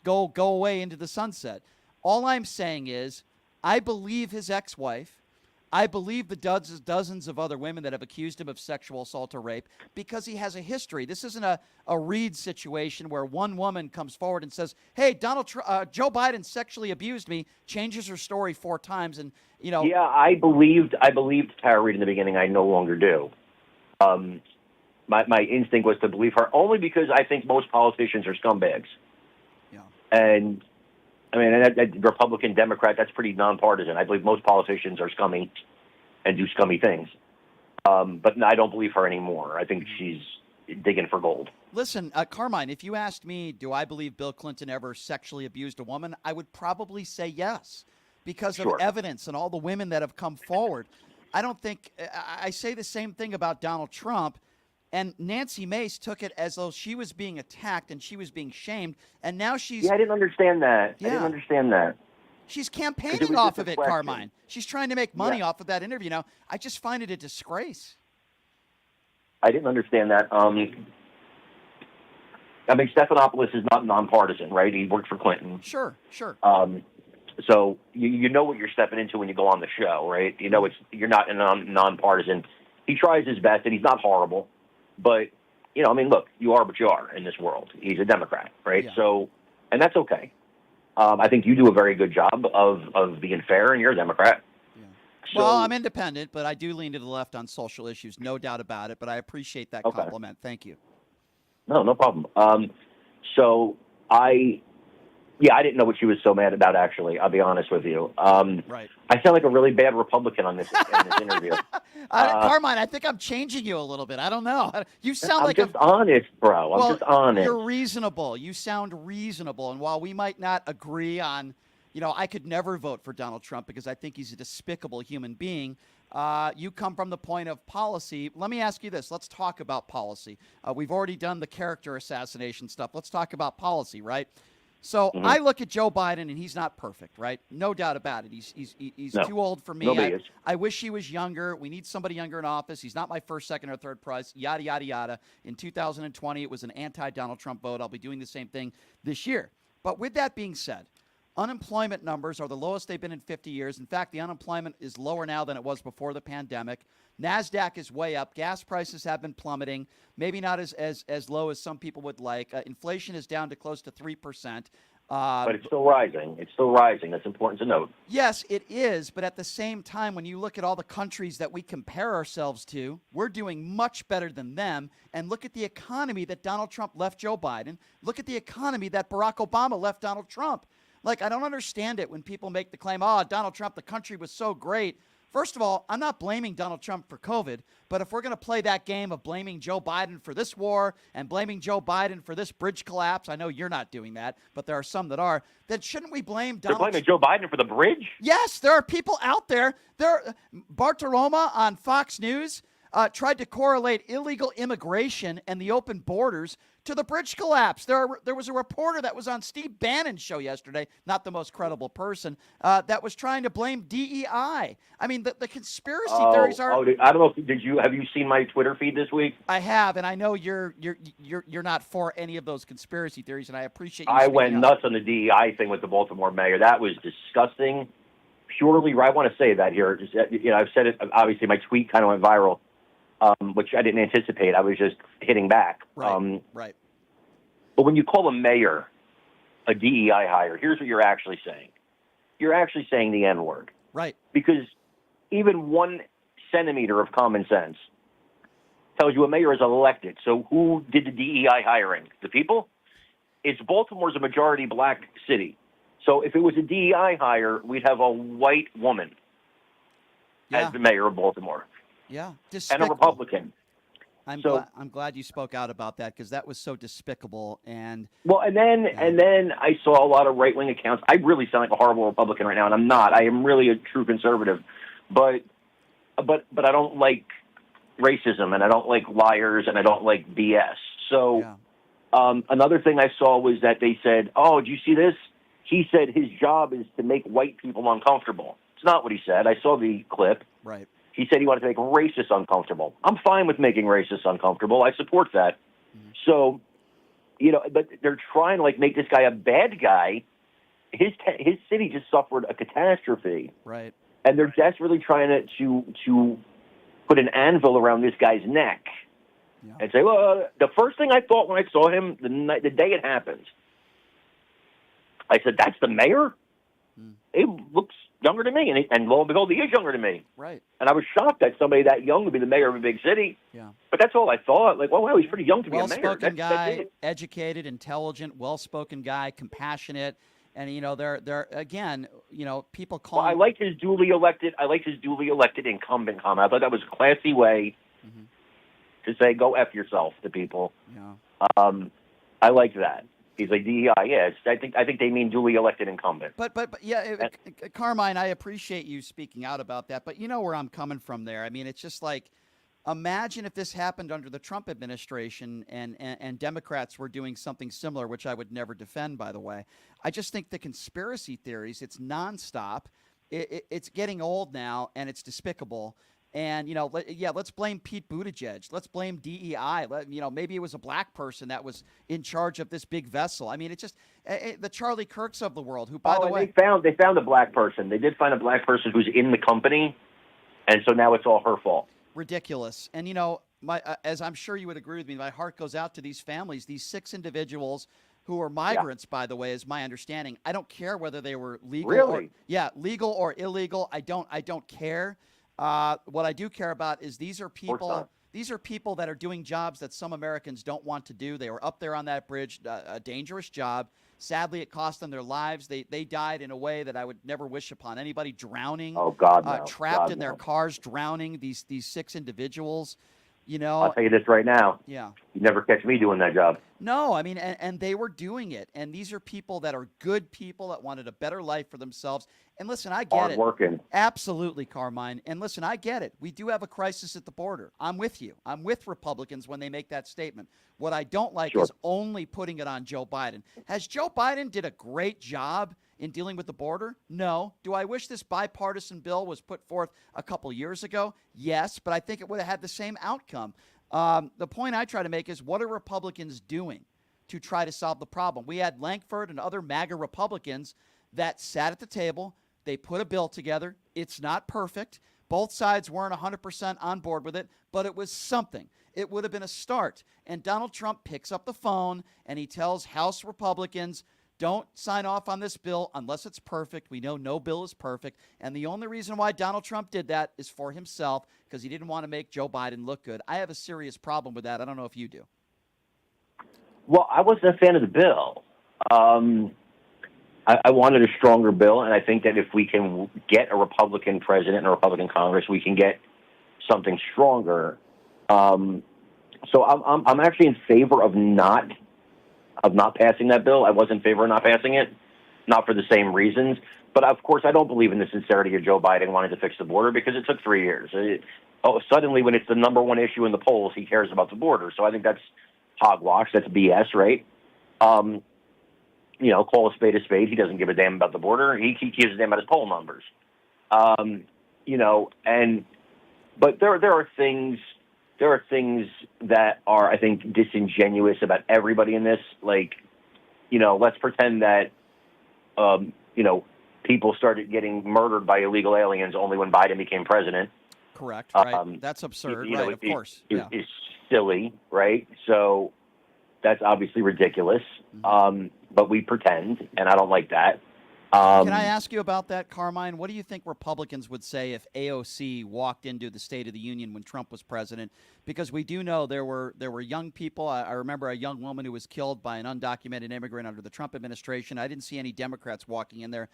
go away into the sunset. All I'm saying is I believe his ex-wife. I believe the dozens of other women that have accused him of sexual assault or rape because he has a history. This isn't a Reid situation where one woman comes forward and says, hey, Joe Biden sexually abused me, changes her story 4 times. And, Yeah, I believed Tara Reid in the beginning. I no longer do. My instinct was to believe her only because I think most politicians are scumbags. Yeah. And Republican, Democrat, that's pretty nonpartisan. I believe most politicians are scummy and do scummy things. But I don't believe her anymore. I think she's digging for gold. Listen, Carmine, if you asked me, do I believe Bill Clinton ever sexually abused a woman, I would probably say yes because of evidence and all the women that have come forward. I don't think – I say the same thing about Donald Trump. And Nancy Mace took it as though she was being attacked and she was being shamed, and now she's... Yeah, I didn't understand that. Yeah. I didn't understand that. She's campaigning off of it, Carmine. She's trying to make money off of that interview. Now, I just find it a disgrace. I didn't understand that. Stephanopoulos is not nonpartisan, right? He worked for Clinton. Sure. So you know what you're stepping into when you go on the show, right? You're not a nonpartisan. He tries his best, and he's not horrible. But, look, you are what you are in this world. He's a Democrat, right? Yeah. So, and that's okay. I think you do a very good job of being fair, and you're a Democrat. Yeah. So, well, I'm independent, but I do lean to the left on social issues, no doubt about it. But I appreciate that compliment. Thank you. No problem. I didn't know what she was so mad about, actually. I'll be honest with you. Right. I sound like a really bad Republican in this interview. Carmine, I think I'm changing you a little bit. I don't know. You sound I'm just honest, bro. I'm just honest. You're reasonable. You sound reasonable. And while we might not agree on, I could never vote for Donald Trump because I think he's a despicable human being. You come from the point of policy. Let me ask you this. Let's talk about policy. We've already done the character assassination stuff. Let's talk about policy, right? So I look at Joe Biden, and he's not perfect, right? No doubt about it. He's too old for me. I wish he was younger. We need somebody younger in office. He's not my first, second, or third prize, yada, yada, yada. In 2020, it was an anti-Donald Trump vote. I'll be doing the same thing this year. But with that being said, Unemployment numbers are the lowest they've been in 50 years. In fact, the unemployment is lower now than it was before the pandemic. NASDAQ is way up. Gas prices have been plummeting, maybe not as low as some people would like. Inflation is down to close to 3%. But it's still rising. It's still rising. That's important to note. Yes, it is. But at the same time, when you look at all the countries that we compare ourselves to, we're doing much better than them. And look at the economy that Donald Trump left Joe Biden. Look at the economy that Barack Obama left Donald Trump. Like, I don't understand it when people make the claim, oh, Donald Trump, the country was so great. First of all, I'm not blaming Donald Trump for COVID, but if we're going to play that game of blaming Joe Biden for this war and blaming Joe Biden for this bridge collapse, I know you're not doing that, but there are some that are, then shouldn't we blame Donald They're blaming Joe Biden for the bridge? Yes, there are people out there. Bartoloma on Fox News tried to correlate illegal immigration and the open borders to the bridge collapse. There was a reporter that was on Steve Bannon's show yesterday, not the most credible person, that was trying to blame DEI. I mean, the conspiracy theories are. I don't know. Have you seen my Twitter feed this week? I have, and I know you're not for any of those conspiracy theories, and I appreciate you. I went nuts on the DEI thing with the Baltimore mayor. That was disgusting. Purely, I want to say that here. Just, I've said it. Obviously, my tweet kind of went viral. Which I didn't anticipate. I was just hitting back. Right. Right. But when you call a mayor a DEI hire, here's what you're actually saying. You're actually saying the N-word. Right. Because even 1 centimeter of common sense tells you a mayor is elected. So who did the DEI hiring? The people? Baltimore's a majority black city. So if it was a DEI hire, we'd have a white woman as the mayor of Baltimore. Yeah, and a Republican. I'm glad you spoke out about that because that was so despicable. And then I saw a lot of right wing accounts. I really sound like a horrible Republican right now, and I'm not. I am really a true conservative, but I don't like racism, and I don't like liars, and I don't like BS. So another thing I saw was that they said, "Oh, did you see this?" He said his job is to make white people uncomfortable. It's not what he said. I saw the clip. Right. He said he wanted to make racists uncomfortable. I'm fine with making racists uncomfortable. I support that. Mm-hmm. So, but they're trying to make this guy a bad guy. His city just suffered a catastrophe. Right. And they're desperately trying to put an anvil around this guy's neck and say, well, the first thing I thought when I saw him the day it happened, I said, that's the mayor? He looks younger than me, and lo and behold, he is younger than me. Right. And I was shocked that somebody that young would be the mayor of a big city. Yeah. But that's all I thought. Wow, he's pretty young to be a mayor. Well-spoken guy, educated, intelligent, well-spoken guy, compassionate, and they're again, people call. Well, I like his duly elected incumbent comment. I thought that was a classy way to say "go f yourself" to people. Yeah. I like that. He's like DEI. Yeah, I think they mean duly elected incumbent. But yeah, Carmine, I appreciate you speaking out about that. But you know where I'm coming from there. I mean, it's just like, imagine if this happened under the Trump administration and Democrats were doing something similar, which I would never defend, by the way. I just think the conspiracy theories, it's nonstop. It's getting old now, and it's despicable. And, let's blame Pete Buttigieg. Let's blame DEI. Maybe it was a black person that was in charge of this big vessel. I mean, it's just the Charlie Kirks of the world, who, by the way. They found a black person. They did find a black person who's in the company, and so now it's all her fault. Ridiculous. And, as I'm sure you would agree with me, my heart goes out to these families, these 6 individuals who are migrants, by the way, is my understanding. I don't care whether they were legal. Really? Legal or illegal. I don't care. What I do care about is these are people that are doing jobs that some Americans don't want to do. They were up there on that bridge, a dangerous job. Sadly, it cost them their lives. They died in a way that I would never wish upon anybody. Drowning. Oh God, no. Trapped in their cars, drowning. These 6 individuals. I'll tell you this right now. Yeah. You never catch me doing that job. No, I mean, and they were doing it. And these are people that are good people that wanted a better life for themselves. And listen, I get it. Hardworking. Absolutely, Carmine. And listen, I get it. We do have a crisis at the border. I'm with you. I'm with Republicans when they make that statement. What I don't like is only putting it on Joe Biden. Has Joe Biden did a great job in dealing with the border? No. Do I wish this bipartisan bill was put forth a couple years ago? Yes, but I think it would have had the same outcome. The point I try to make is, what are Republicans doing to try to solve the problem? We had Lankford and other MAGA Republicans that sat at the table. They put a bill together. It's not perfect. Both sides weren't 100% on board with it, but it was something. It would have been a start. And Donald Trump picks up the phone and he tells House Republicans, don't sign off on this bill unless it's perfect. We know no bill is perfect. And the only reason why Donald Trump did that is for himself, because he didn't want to make Joe Biden look good. I have a serious problem with that. I don't know if you do. Well, I wasn't a fan of the bill. I wanted a stronger bill, and I think that if we can get a Republican president and a Republican Congress, we can get something stronger. So I'm actually in favor of not passing that bill. I was in favor of not passing it, not for the same reasons. But, of course, I don't believe in the sincerity of Joe Biden wanting to fix the border because it took 3 years. Suddenly, when it's the number one issue in the polls, he cares about the border. So I think that's hogwash. That's BS, right? Call a spade a spade. He doesn't give a damn about the border. He gives a damn about his poll numbers. But there are things that are, I think, disingenuous about everybody in this. Like, let's pretend that, people started getting murdered by illegal aliens only when Biden became president. Correct. Right. That's absurd. Right. Of course. It's silly. Right. So that's obviously ridiculous. But we pretend, and I don't like that. Can I ask you about that, Carmine? What do you think Republicans would say if AOC walked into the State of the Union when Trump was president? Because we do know there were young people. I remember a young woman who was killed by an undocumented immigrant under the Trump administration. I didn't see any Democrats walking in there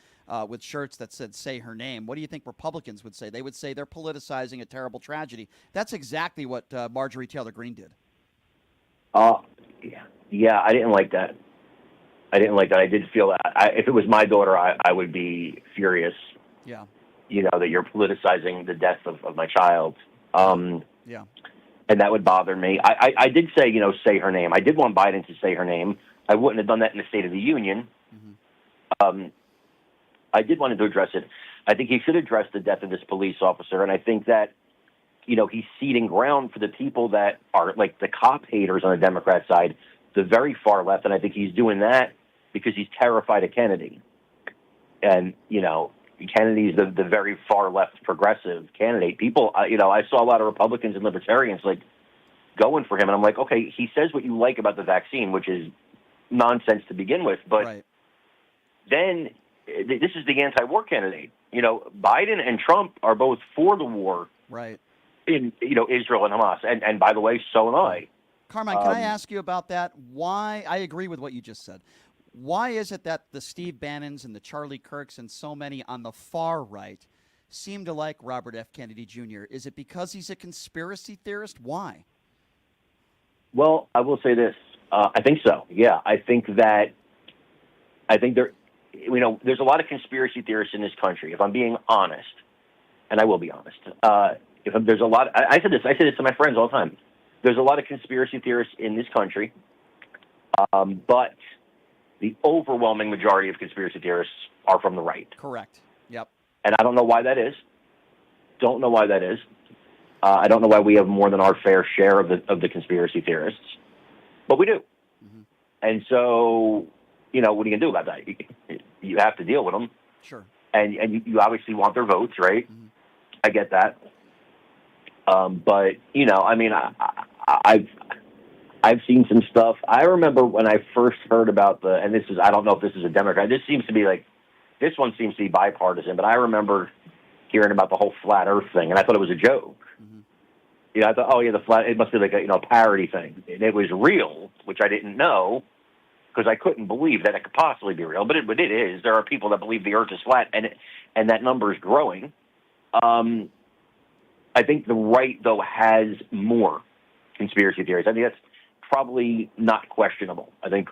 with shirts that said, say her name. What do you think Republicans would say? They would say they're politicizing a terrible tragedy. That's exactly what Marjorie Taylor Greene did. Yeah, I didn't like that. I did feel that. If it was my daughter, I would be furious. Yeah. That you're politicizing the death of my child. Yeah. And that would bother me. I did say, say her name. I did want Biden to say her name. I wouldn't have done that in the State of the Union. Mm-hmm. I did want to address it. I think he should address the death of this police officer. And I think that, he's ceding ground for the people that are like the cop haters on the Democrat side, the very far left. And I think he's doing that because he's terrified of Kennedy. And, Kennedy's the very far left progressive candidate. People, I saw a lot of Republicans and libertarians like going for him. And I'm like, okay, he says what you like about the vaccine, which is nonsense to begin with. But then this is the anti-war candidate. Biden and Trump are both for the war. Right. In, Israel and Hamas. And by the way, so am I. Carmine, can I ask you about that? Why? I agree with what you just said. Why is it that the Steve Bannons and the Charlie Kirks and so many on the far right seem to like Robert F. Kennedy Jr.? Is it because he's a conspiracy theorist? Why? Well, I will say this. I think so. Yeah, I think there, there's a lot of conspiracy theorists in this country. If I'm being honest, and I will be honest, there's a lot. I said this to my friends all the time. There's a lot of conspiracy theorists in this country, but the overwhelming majority of conspiracy theorists are from the right. Correct. Yep. And I don't know why that is. Don't know why that is. I don't know why we have more than our fair share of the conspiracy theorists, but we do. Mm-hmm. And so, what are you going to do about that? You have to deal with them. Sure. And you obviously want their votes, right? Mm-hmm. I get that. But I've seen some stuff. I remember when I first heard about and I don't know if this is a Democrat. This one seems to be bipartisan, but I remember hearing about the whole flat Earth thing, and I thought it was a joke. Mm-hmm. I thought, the flat, it must be like a parody thing. And it was real, which I didn't know, because I couldn't believe that it could possibly be real, but it is. There are people that believe the Earth is flat, and that number is growing. I think the right, though, has more conspiracy theories. I think that's probably not questionable. I think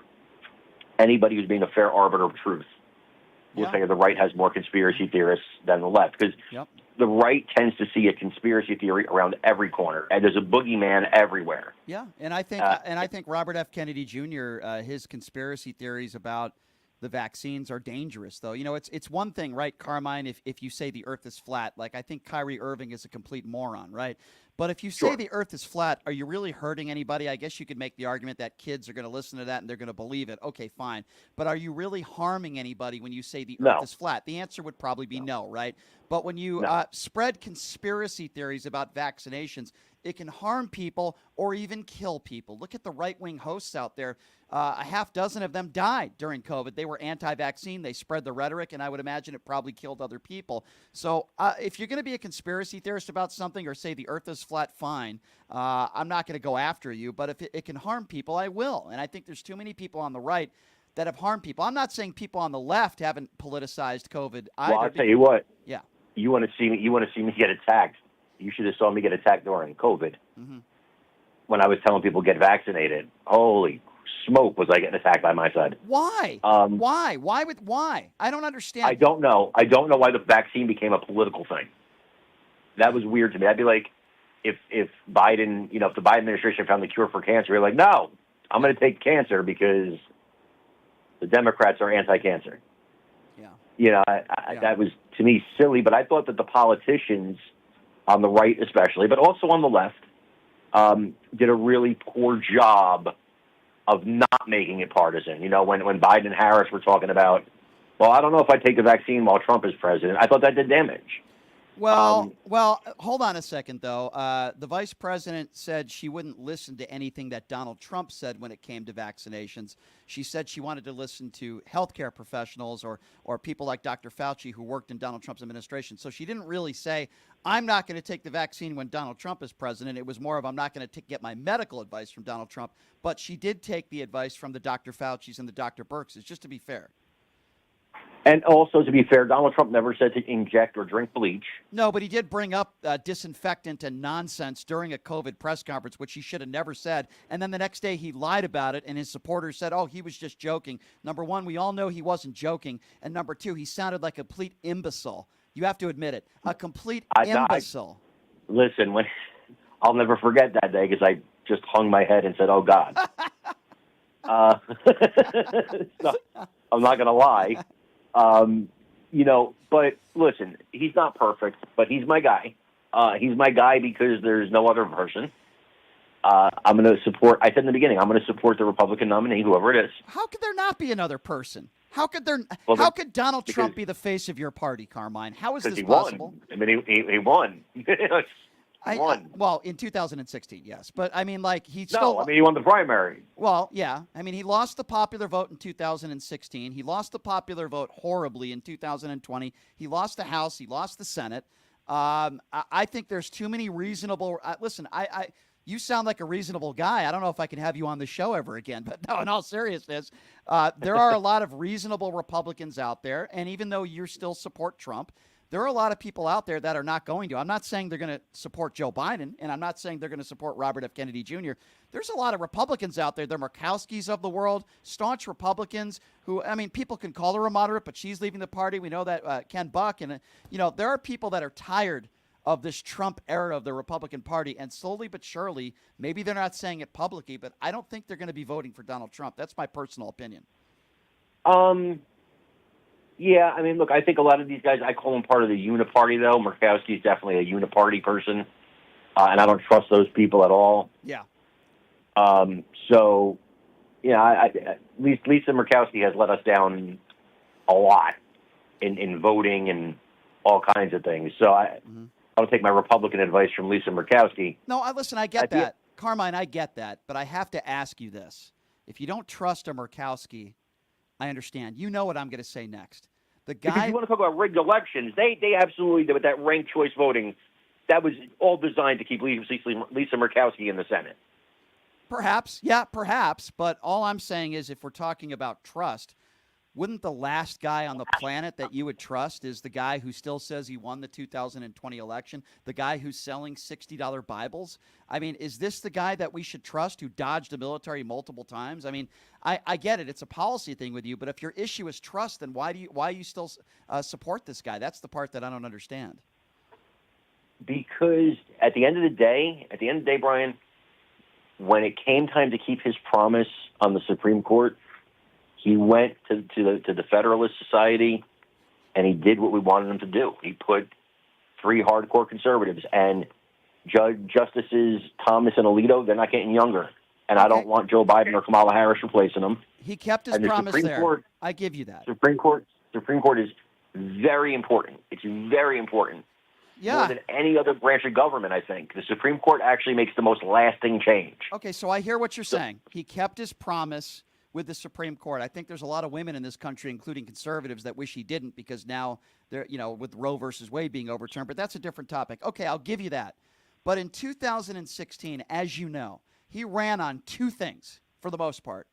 anybody who's being a fair arbiter of truth will say the right has more conspiracy theorists than the left, because the right tends to see a conspiracy theory around every corner, and there's a boogeyman everywhere. Yeah, and I think Robert F. Kennedy Jr., his conspiracy theories about the vaccines are dangerous, though. It's one thing, right, Carmine, if you say the Earth is flat. Like, I think Kyrie Irving is a complete moron, right? But if you say the earth is flat, are you really hurting anybody? I guess you could make the argument that kids are going to listen to that and they're going to believe it. Okay, fine. But are you really harming anybody when you say the earth is flat? The answer would probably be no, right? But when you spread conspiracy theories about vaccinations, it can harm people or even kill people. Look at the right-wing hosts out there. A half dozen of them died during COVID. They were anti-vaccine. They spread the rhetoric, and I would imagine it probably killed other people. So if you're going to be a conspiracy theorist about something or say the earth is flat, fine. I'm not going to go after you. But if it can harm people, I will. And I think there's too many people on the right that have harmed people. I'm not saying people on the left haven't politicized COVID either. Well, I'll tell you what. Yeah. You want to see me get attacked. You should have saw me get attacked during COVID. Mm-hmm. When I was telling people get vaccinated. Holy smoke, was I getting attacked by my side. Why? Why? Why? I don't understand. I don't know. I don't know why the vaccine became a political thing. That was weird to me. I'd be like, if Biden, if the Biden administration found the cure for cancer, you're like, no, I'm going to take cancer because the Democrats are anti-cancer. Yeah. That was, to me, silly. But I thought that the politicians on the right especially, but also on the left, did a really poor job of not making it partisan. When Biden and Harris were talking about, well, I don't know if I take the vaccine while Trump is president, I thought that did damage. Well, hold on a second, though. The vice president said she wouldn't listen to anything that Donald Trump said when it came to vaccinations. She said she wanted to listen to healthcare professionals or people like Dr. Fauci who worked in Donald Trump's administration. So she didn't really say, I'm not going to take the vaccine when Donald Trump is president. It was more of, I'm not going to get my medical advice from Donald Trump. But she did take the advice from the Dr. Fauci's and the Dr. Birx's, just to be fair. And also, to be fair, Donald Trump never said to inject or drink bleach. No, but he did bring up disinfectant and nonsense during a COVID press conference, which he should have never said. And then the next day he lied about it, and his supporters said, oh, he was just joking. Number one, we all know he wasn't joking. And number two, he sounded like a complete imbecile. You have to admit it. A complete imbecile. Listen, I'll never forget that day because I just hung my head and said, oh, God. So, I'm not going to lie. But listen, he's not perfect, but he's my guy. He's my guy because there's no other person. I'm going to support, I said in the beginning, I'm going to support the Republican nominee, whoever it is. How could there not be another person? How could could Donald Trump be the face of your party, Carmine? How is this possible? I mean, he won. He won. Well, in 2016, yes. But, I mean, he won the primary. Well, yeah. I mean, he lost the popular vote in 2016. He lost the popular vote horribly in 2020. He lost the House. He lost the Senate. I think there's too many reasonable listen, you sound like a reasonable guy. I don't know if I can have you on the show ever again. But no, in all seriousness, there are a lot of reasonable Republicans out there. And even though you still support Trump, there are a lot of people out there that are not going to. I'm not saying they're going to support Joe Biden, and I'm not saying they're going to support Robert F. Kennedy Jr. There's a lot of Republicans out there, the Murkowskis of the world, staunch Republicans who, I mean, people can call her a moderate, but she's leaving the party. We know that Ken Buck. And, there are people that are tired of this Trump era of the Republican Party, and slowly but surely, maybe they're not saying it publicly, but I don't think they're going to be voting for Donald Trump. That's my personal opinion. Yeah, I mean, look, I think a lot of these guys, I call them part of the uniparty, though. Murkowski's definitely a uniparty person, and I don't trust those people at all. Yeah. So, at least Lisa Murkowski has let us down a lot in voting and all kinds of things. So I don't take my Republican advice from Lisa Murkowski. No, listen, I get that. Carmine, I get that, but I have to ask you this. If you don't trust a Murkowski, I understand. You know what I'm going to say next. The guy. Because you want to talk about rigged elections, they absolutely did with that ranked choice voting. That was all designed to keep Lisa Murkowski in the Senate. Perhaps, yeah, perhaps. But all I'm saying is, if we're talking about trust, wouldn't the last guy on the planet that you would trust is the guy who still says he won the 2020 election, the guy who's selling $60 Bibles? I mean, is this the guy that we should trust who dodged the military multiple times? I mean, I get it. It's a policy thing with you, but if your issue is trust, then why you still support this guy? That's the part that I don't understand. Because at the end of the day, Brian, when it came time to keep his promise on the Supreme Court, he went to the Federalist Society, and he did what we wanted him to do. He put 3 hardcore conservatives, and Justices Thomas and Alito, they're not getting younger. And I don't want Joe Biden or Kamala Harris replacing them. He kept his promise there. Court, I give you that. Supreme Court is very important. It's very important. Yeah. More than any other branch of government, I think. The Supreme Court actually makes the most lasting change. Okay, so I hear what you're saying. He kept his promise with the Supreme Court. I think there's a lot of women in this country, including conservatives, that wish he didn't because now they're, with Roe versus Wade being overturned. But that's a different topic. Okay, I'll give you that. But in 2016, as you know, he ran on two things for the most part.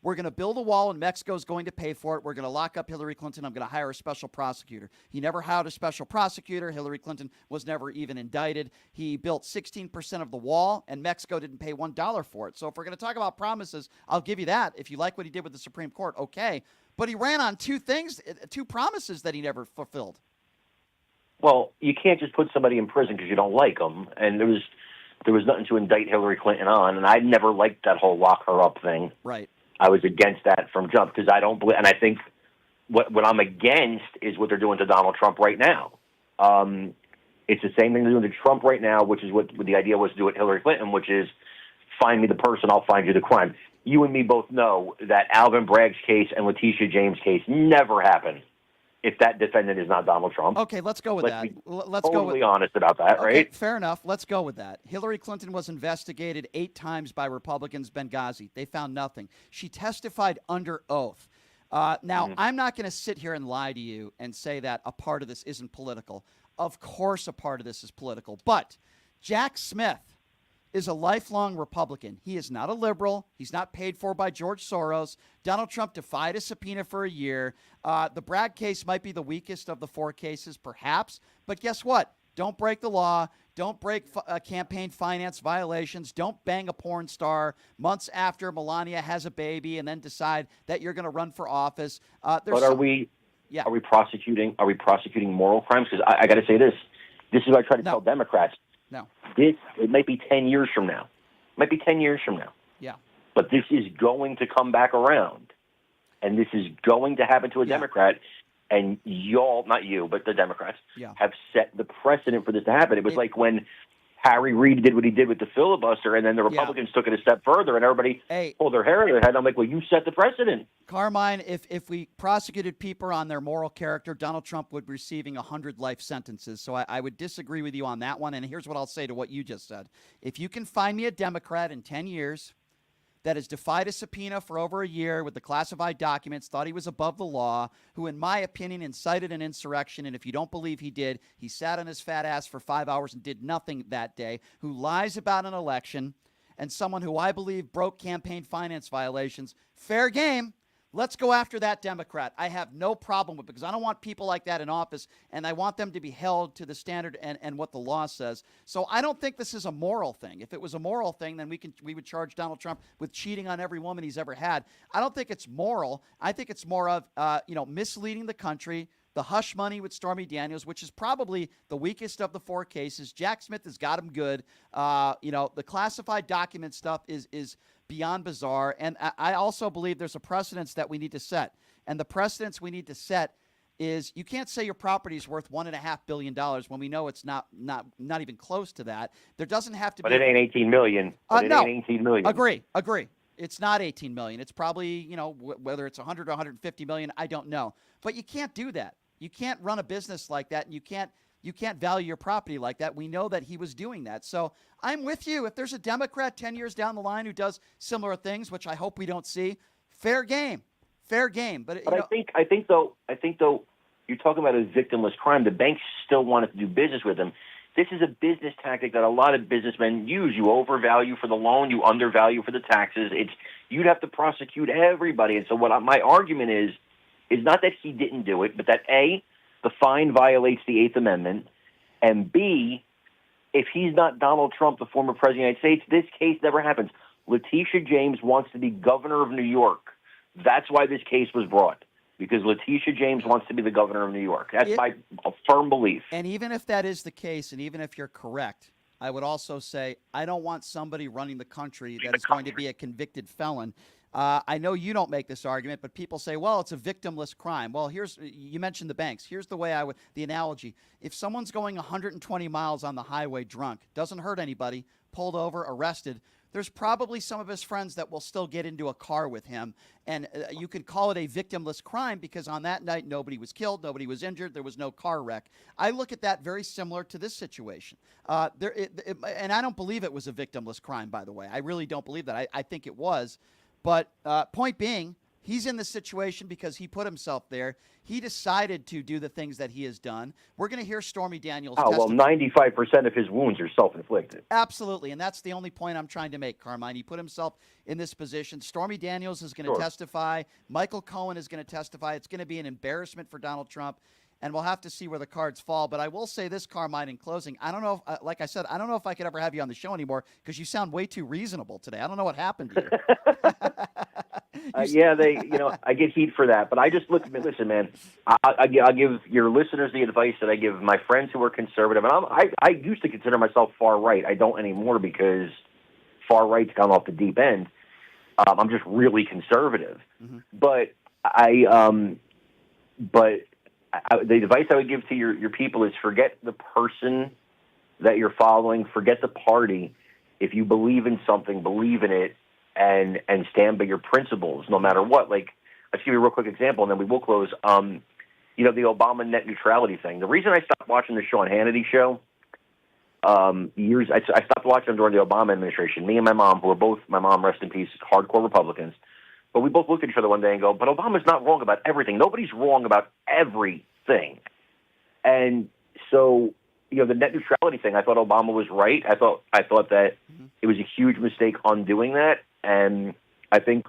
We're going to build a wall, and Mexico's going to pay for it. We're going to lock up Hillary Clinton. I'm going to hire a special prosecutor. He never hired a special prosecutor. Hillary Clinton was never even indicted. He built 16% of the wall, and Mexico didn't pay $1 for it. So if we're going to talk about promises, I'll give you that. If you like what he did with the Supreme Court, okay. But he ran on two promises that he never fulfilled. Well, you can't just put somebody in prison because you don't like them. And there was nothing to indict Hillary Clinton on, and I never liked that whole lock her up thing. Right. I was against that from jump because I don't believe, and I think what I'm against is what they're doing to Donald Trump right now. It's the same thing they're doing to Trump right now, which is what the idea was to do with Hillary Clinton, which is find me the person, I'll find you the crime. You and me both know that Alvin Bragg's case and Letitia James' case never happened if that defendant is not Donald Trump. Okay, let's go with that. Let's totally honest about that, okay, right? Fair enough. Let's go with that. Hillary Clinton was investigated 8 times by Republicans, Benghazi. They found nothing. She testified under oath. Now, I'm not going to sit here and lie to you and say that a part of this isn't political. Of course a part of this is political. But Jack Smith is a lifelong Republican. He is not a liberal. He's not paid for by George Soros. Donald Trump defied a subpoena for a year. The Bragg case might be the weakest of the 4 cases, perhaps. But guess what? Don't break the law. Don't break campaign finance violations. Don't bang a porn star months after Melania has a baby and then decide that you're going to run for office. But are we prosecuting moral crimes? Because I got to say this. This is what I try to tell Democrats. No. It might be 10 years from now. Yeah. But this is going to come back around. And this is going to happen to a Democrat. And y'all, not you, but the Democrats, have set the precedent for this to happen. It was like when Harry Reid did what he did with the filibuster, and then the Republicans took it a step further, and everybody pulled their hair out of their head. I'm like, well, you set the precedent. Carmine, if we prosecuted people on their moral character, Donald Trump would be receiving 100 life sentences. So I would disagree with you on that one. And here's what I'll say to what you just said. If you can find me a Democrat in 10 years that has defied a subpoena for over a year with the classified documents, thought he was above the law, who, in my opinion, incited an insurrection, and if you don't believe he did, he sat on his fat ass for 5 hours and did nothing that day, who lies about an election, and someone who I believe broke campaign finance violations, fair game. Let's go after that Democrat. I have no problem with it because I don't want people like that in office, and I want them to be held to the standard and what the law says. So I don't think this is a moral thing. If it was a moral thing, then we would charge Donald Trump with cheating on every woman he's ever had. I don't think it's moral. I think it's more of misleading the country. The hush money with Stormy Daniels, which is probably the weakest of the 4 cases. Jack Smith has got him good. The classified document stuff is beyond bizarre. And I also believe there's a precedence that we need to set. And the precedence we need to set is you can't say your property is worth $1.5 billion when we know it's not even close to that. There doesn't have to be. But it ain't 18 million. It ain't 18 million. Agree. It's not 18 million. It's probably, whether it's 100 or 150 million, I don't know. But you can't do that. You can't run a business like that, and you can't value your property like that. We know that he was doing that. So I'm with you. If there's a Democrat 10 years down the line who does similar things, which I hope we don't see, fair game. But I think though, you're talking about a victimless crime. The banks still wanted to do business with him. This is a business tactic that a lot of businessmen use. You overvalue for the loan, you undervalue for the taxes. You'd have to prosecute everybody. And so my argument is not that he didn't do it, but that A, the fine violates the 8th Amendment, and B, if he's not Donald Trump, the former president of the United States, this case never happens. Letitia James wants to be governor of New York. That's why this case was brought, because Letitia James wants to be the governor of New York. That's my firm belief. And even if that is the case, and even if you're correct, I would also say I don't want somebody running the country that is going to be a convicted felon. I know you don't make this argument, but people say, well, it's a victimless crime. Well, you mentioned the banks. Here's the way the analogy. If someone's going 120 miles on the highway drunk, doesn't hurt anybody, pulled over, arrested, there's probably some of his friends that will still get into a car with him. And you could call it a victimless crime because on that night, nobody was killed, nobody was injured, there was no car wreck. I look at that very similar to this situation. And I don't believe it was a victimless crime, by the way. I really don't believe that. I think it was. But point being, he's in this situation because he put himself there. He decided to do the things that he has done. We're going to hear Stormy Daniels testify. Well, 95% of his wounds are self-inflicted. Absolutely, and that's the only point I'm trying to make, Carmine. He put himself in this position. Stormy Daniels is going to testify. Michael Cohen is going to testify. It's going to be an embarrassment for Donald Trump, and we'll have to see where the cards fall. But I will say this, Carmine, in closing. I don't know if, like I said, I don't know if I could ever have you on the show anymore because you sound way too reasonable today. I don't know what happened to you. I get heat for that, but I just listen, man. I'll give your listeners the advice that I give my friends who are conservative, and I used to consider myself far right. I don't anymore because far right's gone off the deep end. I'm just really conservative, but the advice I would give to your people is forget the person that you're following, forget the party. If you believe in something, believe in it. And stand by your principles no matter what. Like, I'll give you a real quick example, and then we will close. The Obama net neutrality thing. The reason I stopped watching the show on Hannity's show, I stopped watching them during the Obama administration. Me and my mom, who are both, my mom, rest in peace, hardcore Republicans, but we both looked at each other one day and go, but Obama's not wrong about everything. Nobody's wrong about everything. And so, the net neutrality thing, I thought Obama was right. I thought that it was a huge mistake undoing that. And I think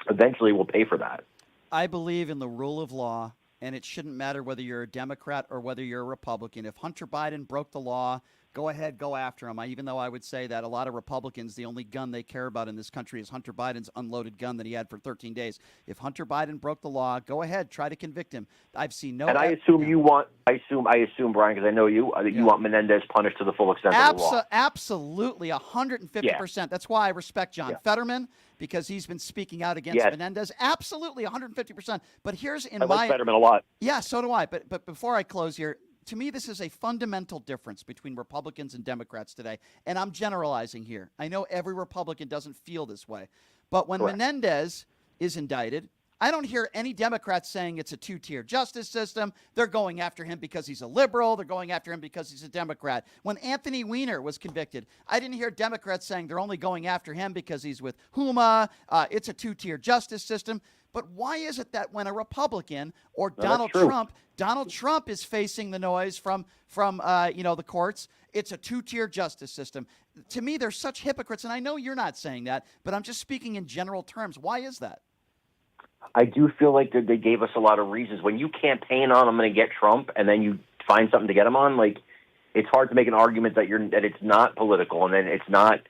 eventually we'll pay for that. I believe in the rule of law, and it shouldn't matter whether you're a Democrat or whether you're a Republican. If Hunter Biden broke the law, go ahead, go after him. Even though I would say that a lot of Republicans, the only gun they care about in this country is Hunter Biden's unloaded gun that he had for 13 days. If Hunter Biden broke the law, go ahead, try to convict him. I've seen no. And I assume you want. I assume Brian, because I know you. You want Menendez punished to the full extent of the law. Absolutely, 150%. That's why I respect John Fetterman, because he's been speaking out against Menendez. Absolutely, 150%. But here's I like Fetterman a lot. Yeah, so do I. But before I close here. To me, this is a fundamental difference between Republicans and Democrats today. And I'm generalizing here. I know every Republican doesn't feel this way. But when Menendez is indicted, I don't hear any Democrats saying it's a two-tier justice system. They're going after him because he's a liberal. They're going after him because he's a Democrat. When Anthony Weiner was convicted, I didn't hear Democrats saying they're only going after him because he's with Huma. It's a two-tier justice system. But why is it that when a Republican or Donald Trump is facing the noise from the courts, it's a two-tier justice system? To me, they're such hypocrites, and I know you're not saying that, but I'm just speaking in general terms. Why is that? I do feel like they gave us a lot of reasons. When you campaign on I'm going to get Trump, and then you find something to get him on, like, it's hard to make an argument that it's not political, and then it's not.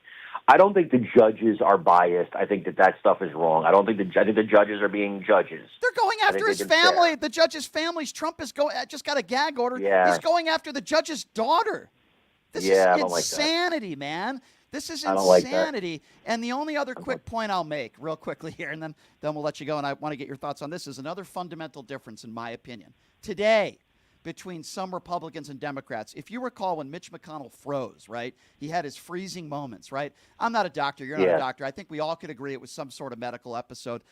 I don't think the judges are biased. I think that stuff is wrong. I think the judges are being judges. They're going after his family, the judge's families. Trump is just got a gag order. Yeah. He's going after the judge's daughter. This is insanity, man. This is insanity. And the only other quick point I'll make real quickly here, and then we'll let you go, and I want to get your thoughts on this, is another fundamental difference, in my opinion, today between some Republicans and Democrats. If you recall when Mitch McConnell froze, right, he had his freezing moments, right? I'm not a doctor. You're not a doctor. I think we all could agree it was some sort of medical episode.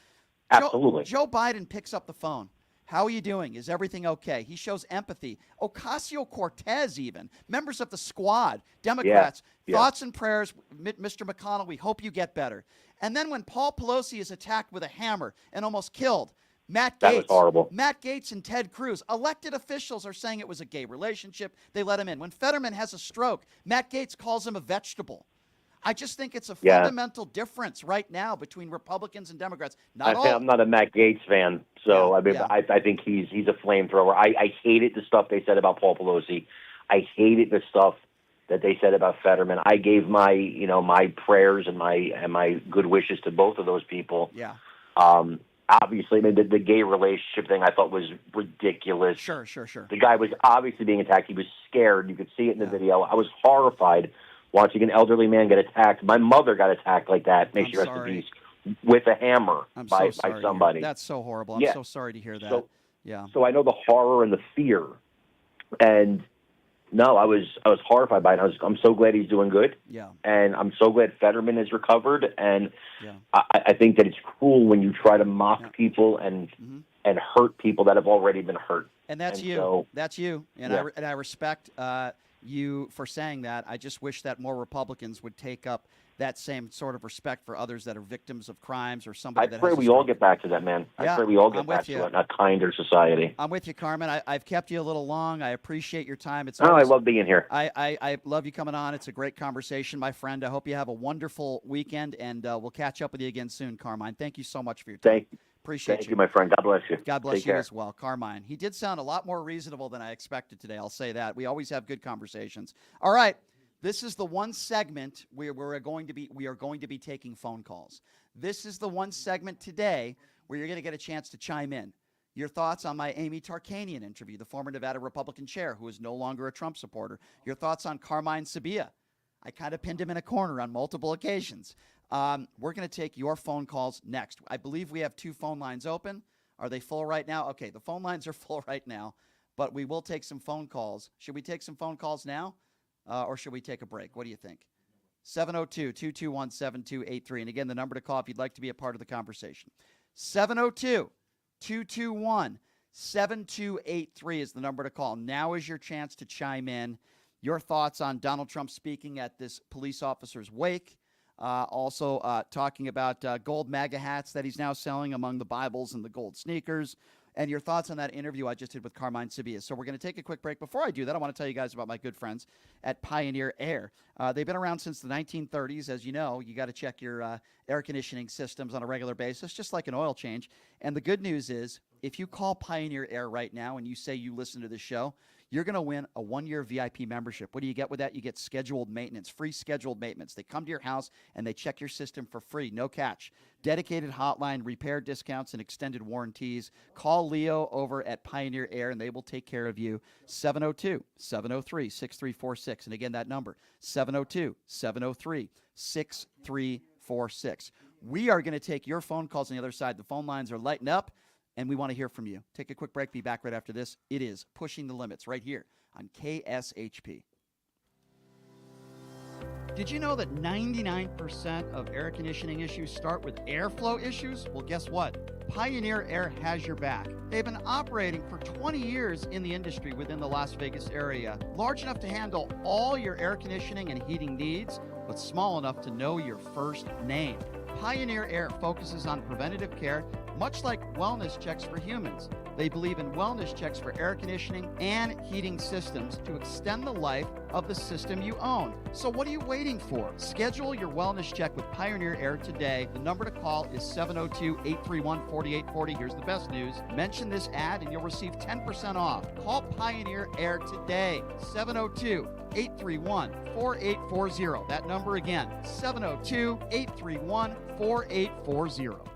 Absolutely. Joe Biden picks up the phone. How are you doing? Is everything okay? He shows empathy. Ocasio-Cortez even, members of the squad, Democrats, thoughts and prayers, Mr. McConnell, we hope you get better. And then when Paul Pelosi is attacked with a hammer and almost killed, Matt Gaetz, that was horrible. Matt Gaetz and Ted Cruz, elected officials are saying it was a gay relationship. They let him in. When Fetterman has a stroke, Matt Gaetz calls him a vegetable. I just think it's a fundamental difference right now between Republicans and Democrats. I'm not a Matt Gaetz fan, so I think he's a flamethrower. I hated the stuff they said about Paul Pelosi. I hated the stuff that they said about Fetterman. I gave my prayers and my good wishes to both of those people. Yeah. Obviously, the gay relationship thing I thought was ridiculous. Sure. The guy was obviously being attacked. He was scared. You could see it in the video. I was horrified watching an elderly man get attacked. My mother got attacked like that. May she rest in peace. with a hammer I'm by so sorry somebody. That's so horrible. I'm Yeah. so sorry to hear that. So, yeah. So I know the horror and the fear, and no, I was horrified by it. I'm so glad he's doing good. Yeah. And I'm so glad Fetterman is recovered. And yeah. I think that it's cruel when you try to mock people and hurt people that have already been hurt. And that's you. So, that's you. And I respect you for saying that. I just wish that more Republicans would take up that same sort of respect for others that are victims of crimes or somebody that has I pray we all get back to that, man. Yeah, I pray we all get I'm back with to a kinder society. I'm with you, Carmen. I've kept you a little long. I appreciate your time. It's I love being here. I love you coming on. It's a great conversation, my friend. I hope you have a wonderful weekend, and we'll catch up with you again soon, Carmine. Thank you so much for your time. Appreciate Thank you, my friend. God bless you. God bless Take you care. as well, Carmine. He did sound a lot more reasonable than I expected today. I'll say that. We always have good conversations. All right. This is the one segment where we are going to be taking phone calls. This is the one segment today where you're going to get a chance to chime in. Your thoughts on my Amy Tarkanian interview, the former Nevada Republican chair who is no longer a Trump supporter. Your thoughts on Carmine Sabia. I kind of pinned him in a corner on multiple occasions. We're going to take your phone calls next. I believe we have 2 phone lines open. Are they full right now? Okay, the phone lines are full right now, but we will take some phone calls. Should we take some phone calls now? Or should we take a break? What do you think? 702-221-7283. And again, the number to call if you'd like to be a part of the conversation. 702-221-7283 is the number to call. Now is your chance to chime in. Your thoughts on Donald Trump speaking at this police officer's wake. Also talking about gold MAGA hats that he's now selling among the Bibles and the gold sneakers. And your thoughts on that interview I just did with Carmine Sabia. So we're going to take a quick break. Before I do that, I want to tell you guys about my good friends at Pioneer Air. They've been around since the 1930s. As you know, you got to check your air conditioning systems on a regular basis, just like an oil change. And the good news is, if you call Pioneer Air right now and you say you listen to the show, you're going to win a 1-year VIP membership. What do you get with that? You get scheduled maintenance, free scheduled maintenance. They come to your house and they check your system for free, no catch. Dedicated hotline, repair discounts, and extended warranties. Call Leo over at Pioneer Air, and they will take care of you. 702-703-6346. And again, that number, 702-703-6346. We are going to take your phone calls on the other side. The phone lines are lighting up, and we want to hear from you. Take a quick break. Be back right after this. It is Pushing the Limits right here on KSHP. Did you know that 99% of air conditioning issues start with airflow issues? Well, guess what? Pioneer Air has your back. They've been operating for 20 years in the industry within the Las Vegas area, large enough to handle all your air conditioning and heating needs, but small enough to know your first name. Pioneer Air focuses on preventative care, much like wellness checks for humans. They believe in wellness checks for air conditioning and heating systems to extend the life of the system you own. So what are you waiting for? Schedule your wellness check with Pioneer Air today. The number to call is 702-831-4840. Here's the best news. Mention this ad and you'll receive 10% off. Call Pioneer Air today. 702-831-4840. That number again, 702-831-4840.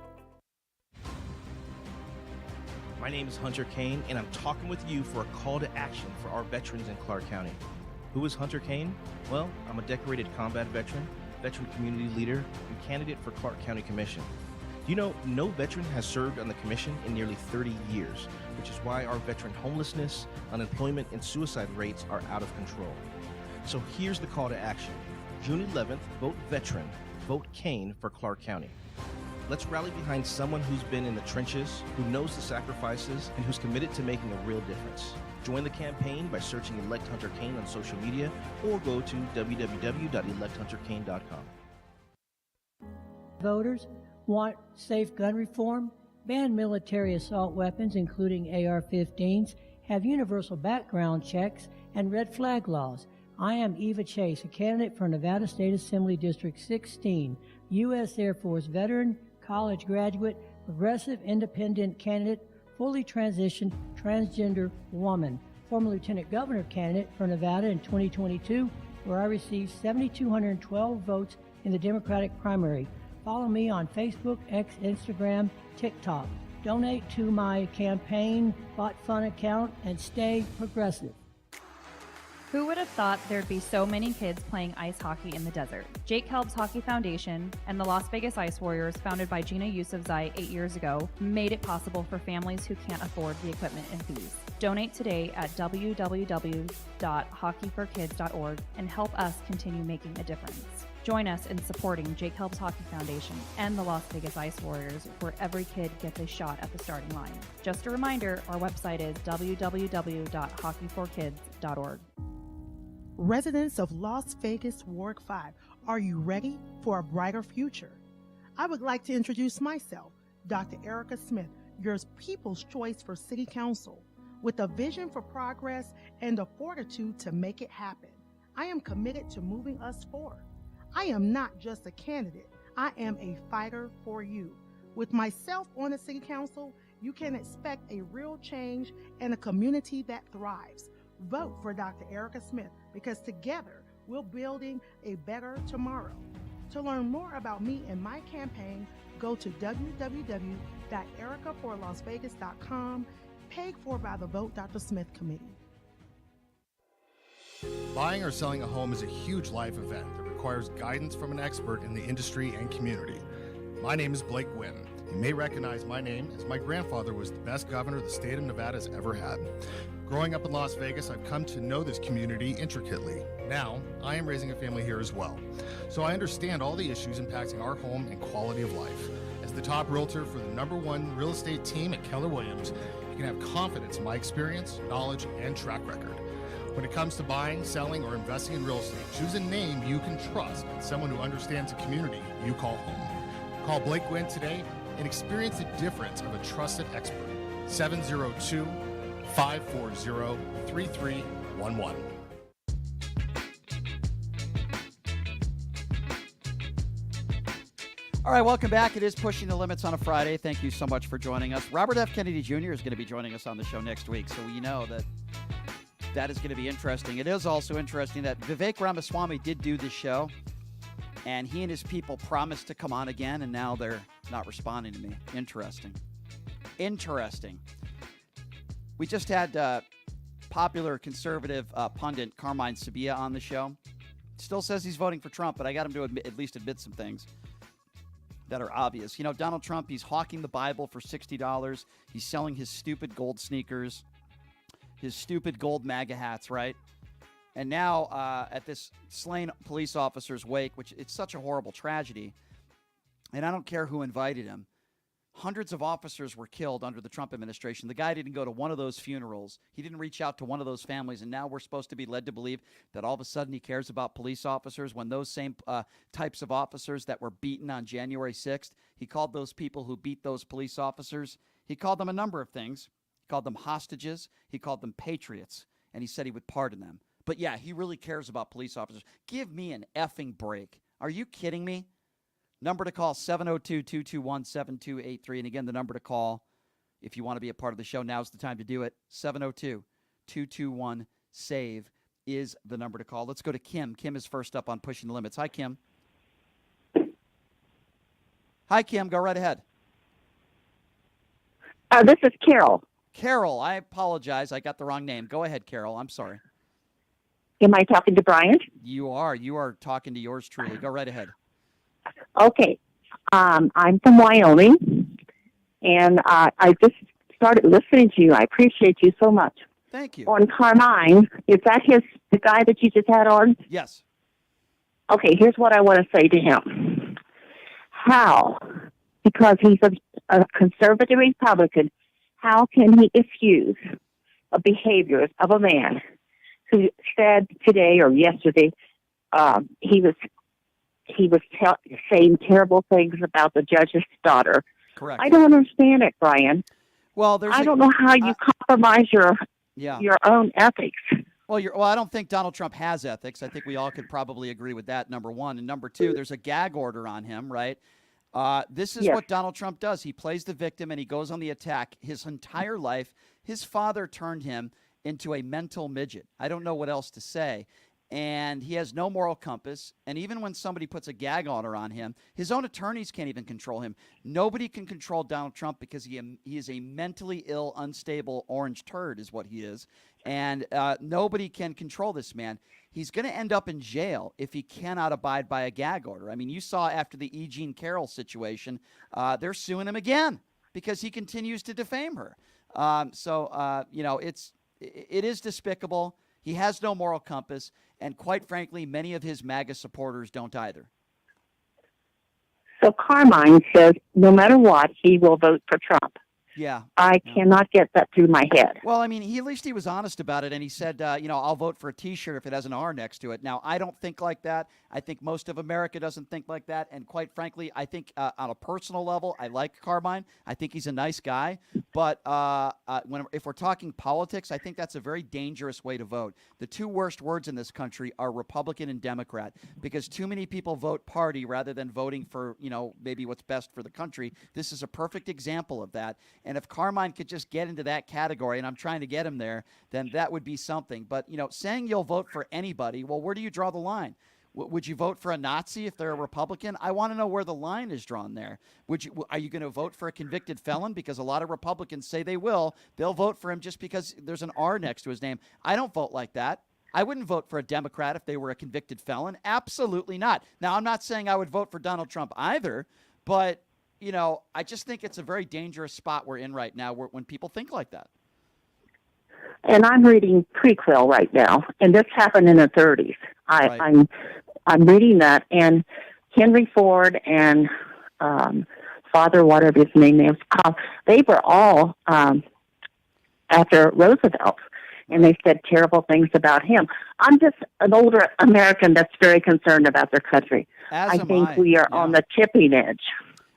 My name is Hunter Kane, and I'm talking with you for a call to action for our veterans in Clark County. Who is Hunter Kane? Well, I'm a decorated combat veteran, veteran community leader, and candidate for Clark County Commission. Do you know no veteran has served on the commission in nearly 30 years, which is why our veteran homelessness, unemployment, and suicide rates are out of control. So here's the call to action. June 11th, vote veteran, vote Kane for Clark County. Let's rally behind someone who's been in the trenches, who knows the sacrifices, and who's committed to making a real difference. Join the campaign by searching Elect Hunter Kane on social media or go to www.electhunterkane.com. Voters want safe gun reform, ban military assault weapons, including AR-15s, have universal background checks, and red flag laws. I am Eva Chase, a candidate for Nevada State Assembly District 16, U.S. Air Force veteran, college graduate, progressive independent candidate, fully transitioned transgender woman, former lieutenant governor candidate for Nevada in 2022, where I received 7,212 votes in the Democratic primary. Follow me on Facebook, X, Instagram, TikTok. Donate to my campaign bot fund account and stay progressive. Who would have thought there'd be so many kids playing ice hockey in the desert? Jake Helb's Hockey Foundation and the Las Vegas Ice Warriors, founded by Gina Yusufzai 8 years ago, made it possible for families who can't afford the equipment and fees. Donate today at www.hockeyforkids.org and help us continue making a difference. Join us in supporting Jake Helb's Hockey Foundation and the Las Vegas Ice Warriors, where every kid gets a shot at the starting line. Just a reminder, our website is www.hockeyforkids.org. Residents of Las Vegas Ward 5, are you ready for a brighter future? I would like to introduce myself, Dr. Erica Smith, your people's choice for City Council. With a vision for progress and the fortitude to make it happen, I am committed to moving us forward. I am not just a candidate, I am a fighter for you. With myself on the City Council, you can expect a real change and a community that thrives. Vote for Dr. Erica Smith, because together we're building a better tomorrow. To learn more about me and my campaign, go to www.ericaforlasvegas.com, paid for by the Vote Dr. Smith Committee. Buying or selling a home is a huge life event that requires guidance from an expert in the industry and community. My name is Blake Wynn. You may recognize my name as my grandfather was the best governor the state of Nevada has ever had. Growing up in Las Vegas, I've come to know this community intricately. Now, I am raising a family here as well, so I understand all the issues impacting our home and quality of life. As the top realtor for the #1 real estate team at Keller Williams, you can have confidence in my experience, knowledge, and track record. When it comes to buying, selling, or investing in real estate, choose a name you can trust and someone who understands the community you call home. Call Blake Wynn today and experience the difference of a trusted expert. 702-540-3311. All right, welcome back. It is Pushing the Limits on a Friday. Thank you so much for joining us. Robert F. Kennedy Jr. is going to be joining us on the show next week, so we know that is going to be interesting. It is also interesting that Vivek Ramaswamy did do this show, and he and his people promised to come on again, and now they're not responding to me. Interesting. We just had popular conservative pundit Carmine Sabia on the show. Still says he's voting for Trump, but I got him to at least admit some things that are obvious. You know, Donald Trump, he's hawking the Bible for $60. He's selling his stupid gold sneakers, his stupid gold MAGA hats, right? And now at this slain police officer's wake, which it's such a horrible tragedy, and I don't care who invited him, hundreds of officers were killed under the Trump administration. The guy didn't go to one of those funerals. He didn't reach out to one of those families, and now we're supposed to be led to believe that all of a sudden he cares about police officers when those same types of officers that were beaten on January 6th, he called those people who beat those police officers, he called them a number of things. He called them hostages. He called them patriots, and he said he would pardon them. But yeah, he really cares about police officers. Give me an effing break. Are you kidding me? Number to call, 702-221-7283. And again, the number to call if you want to be a part of the show, now's the time to do it. 702-221-SAVE is the number to call. Let's go to Kim. Kim is first up on Pushing the Limits. Hi, Kim. Hi, Kim. Go right ahead. This is Carol. Carol, I apologize. I got the wrong name. Go ahead, Carol. I'm sorry. Am I talking to Brian? You are. You are talking to yours truly. Go right ahead. Okay. I'm from Wyoming, and I just started listening to you. I appreciate you so much. Thank you. On Carmine, is that the guy that you just had on? Yes. Okay, here's what I want to say to him. How? Because he's a conservative Republican, how can he excuse the behaviors of a man who said today or yesterday he was saying terrible things about the judge's daughter? Correct. I don't understand it, Brian. Well, I don't know how you compromise your own ethics. Well, I don't think Donald Trump has ethics. I think we all could probably agree with that, number one. And number two, there's a gag order on him, right? This is what Donald Trump does. He plays the victim and he goes on the attack. His entire life, his father turned him into a mental midget. I don't know what else to say. and he has no moral compass. And even when somebody puts a gag order on him, his own attorneys can't even control him. Nobody can control Donald Trump because he is a mentally ill, unstable orange turd is what he is. And nobody can control this man. He's going to end up in jail if he cannot abide by a gag order. I mean, you saw after the E. Jean Carroll situation, they're suing him again because he continues to defame her. It is despicable. He has no moral compass. And quite frankly, many of his MAGA supporters don't either. So Carmine says no matter what, he will vote for Trump. Yeah. I cannot get that through my head. Well, I mean, at least he was honest about it, and he said, I'll vote for a T-shirt if it has an R next to it. Now, I don't think like that. I think most of America doesn't think like that, and quite frankly, I think on a personal level, I like Carmine. I think he's a nice guy, but if we're talking politics, I think that's a very dangerous way to vote. The two worst words in this country are Republican and Democrat, because too many people vote party rather than voting for, maybe what's best for the country. This is a perfect example of that. And if Carmine could just get into that category, and I'm trying to get him there, then that would be something. But, saying you'll vote for anybody, well, where do you draw the line? Would you vote for a Nazi if they're a Republican? I want to know where the line is drawn there. Are you going to vote for a convicted felon? Because a lot of Republicans say they will. They'll vote for him just because there's an R next to his name. I don't vote like that. I wouldn't vote for a Democrat if they were a convicted felon. Absolutely not. Now, I'm not saying I would vote for Donald Trump either, but I just think it's a very dangerous spot we're in right now when people think like that. And I'm reading prequel right now, and this happened in the 30s. I'm reading that, and Henry Ford and Father, whatever his name is, they were all after Roosevelt, and they said terrible things about him. I'm just an older American that's very concerned about their country. I think we are on the tipping edge.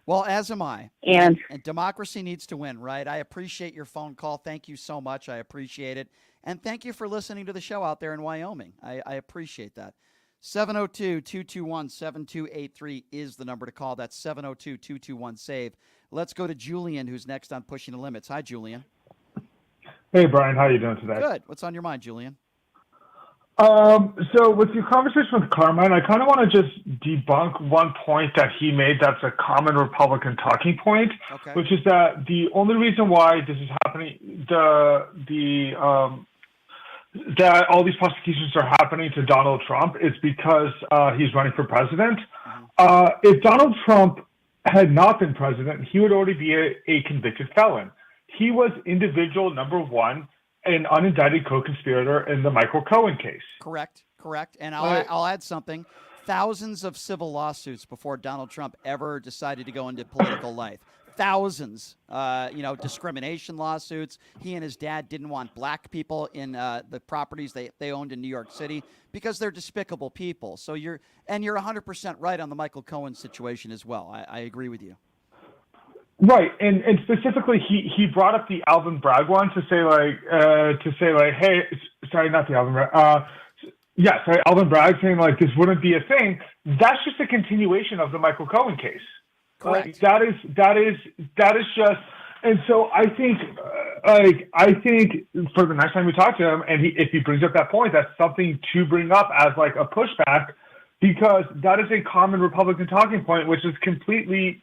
Well, as am I. And democracy needs to win, right? I appreciate your phone call. Thank you so much. I appreciate it. And thank you for listening to the show out there in Wyoming. I appreciate that. 702-221-7283 is the number to call. That's 702-221-SAVE. Let's go to Julian, who's next on Pushing the Limits. Hi, Julian. Hey, Brian. How are you doing today? Good. What's on your mind, Julian? So with your conversation with Carmine, I kind of want to just debunk one point that he made that's a common Republican talking point, which is that the only reason why this is happening, that all these prosecutions are happening to Donald Trump is because he's running for president. If Donald Trump had not been president, he would already be a convicted felon. He was individual number one, an unindicted co-conspirator in the Michael Cohen case. Correct. And I'll add something. Thousands of civil lawsuits before Donald Trump ever decided to go into political life. Thousands, discrimination lawsuits. He and his dad didn't want black people in the properties they owned in New York City because they're despicable people. So you're 100% right on the Michael Cohen situation as well. I agree with you. Right, and specifically, he brought up the Alvin Bragg one to say hey, sorry, not the Alvin Bragg. Alvin Bragg saying like this wouldn't be a thing. That's just a continuation of the Michael Cohen case. Correct. That is just, and so I think for the next time we talk to him, and if he brings up that point, that's something to bring up as like a pushback, because that is a common Republican talking point, which is completely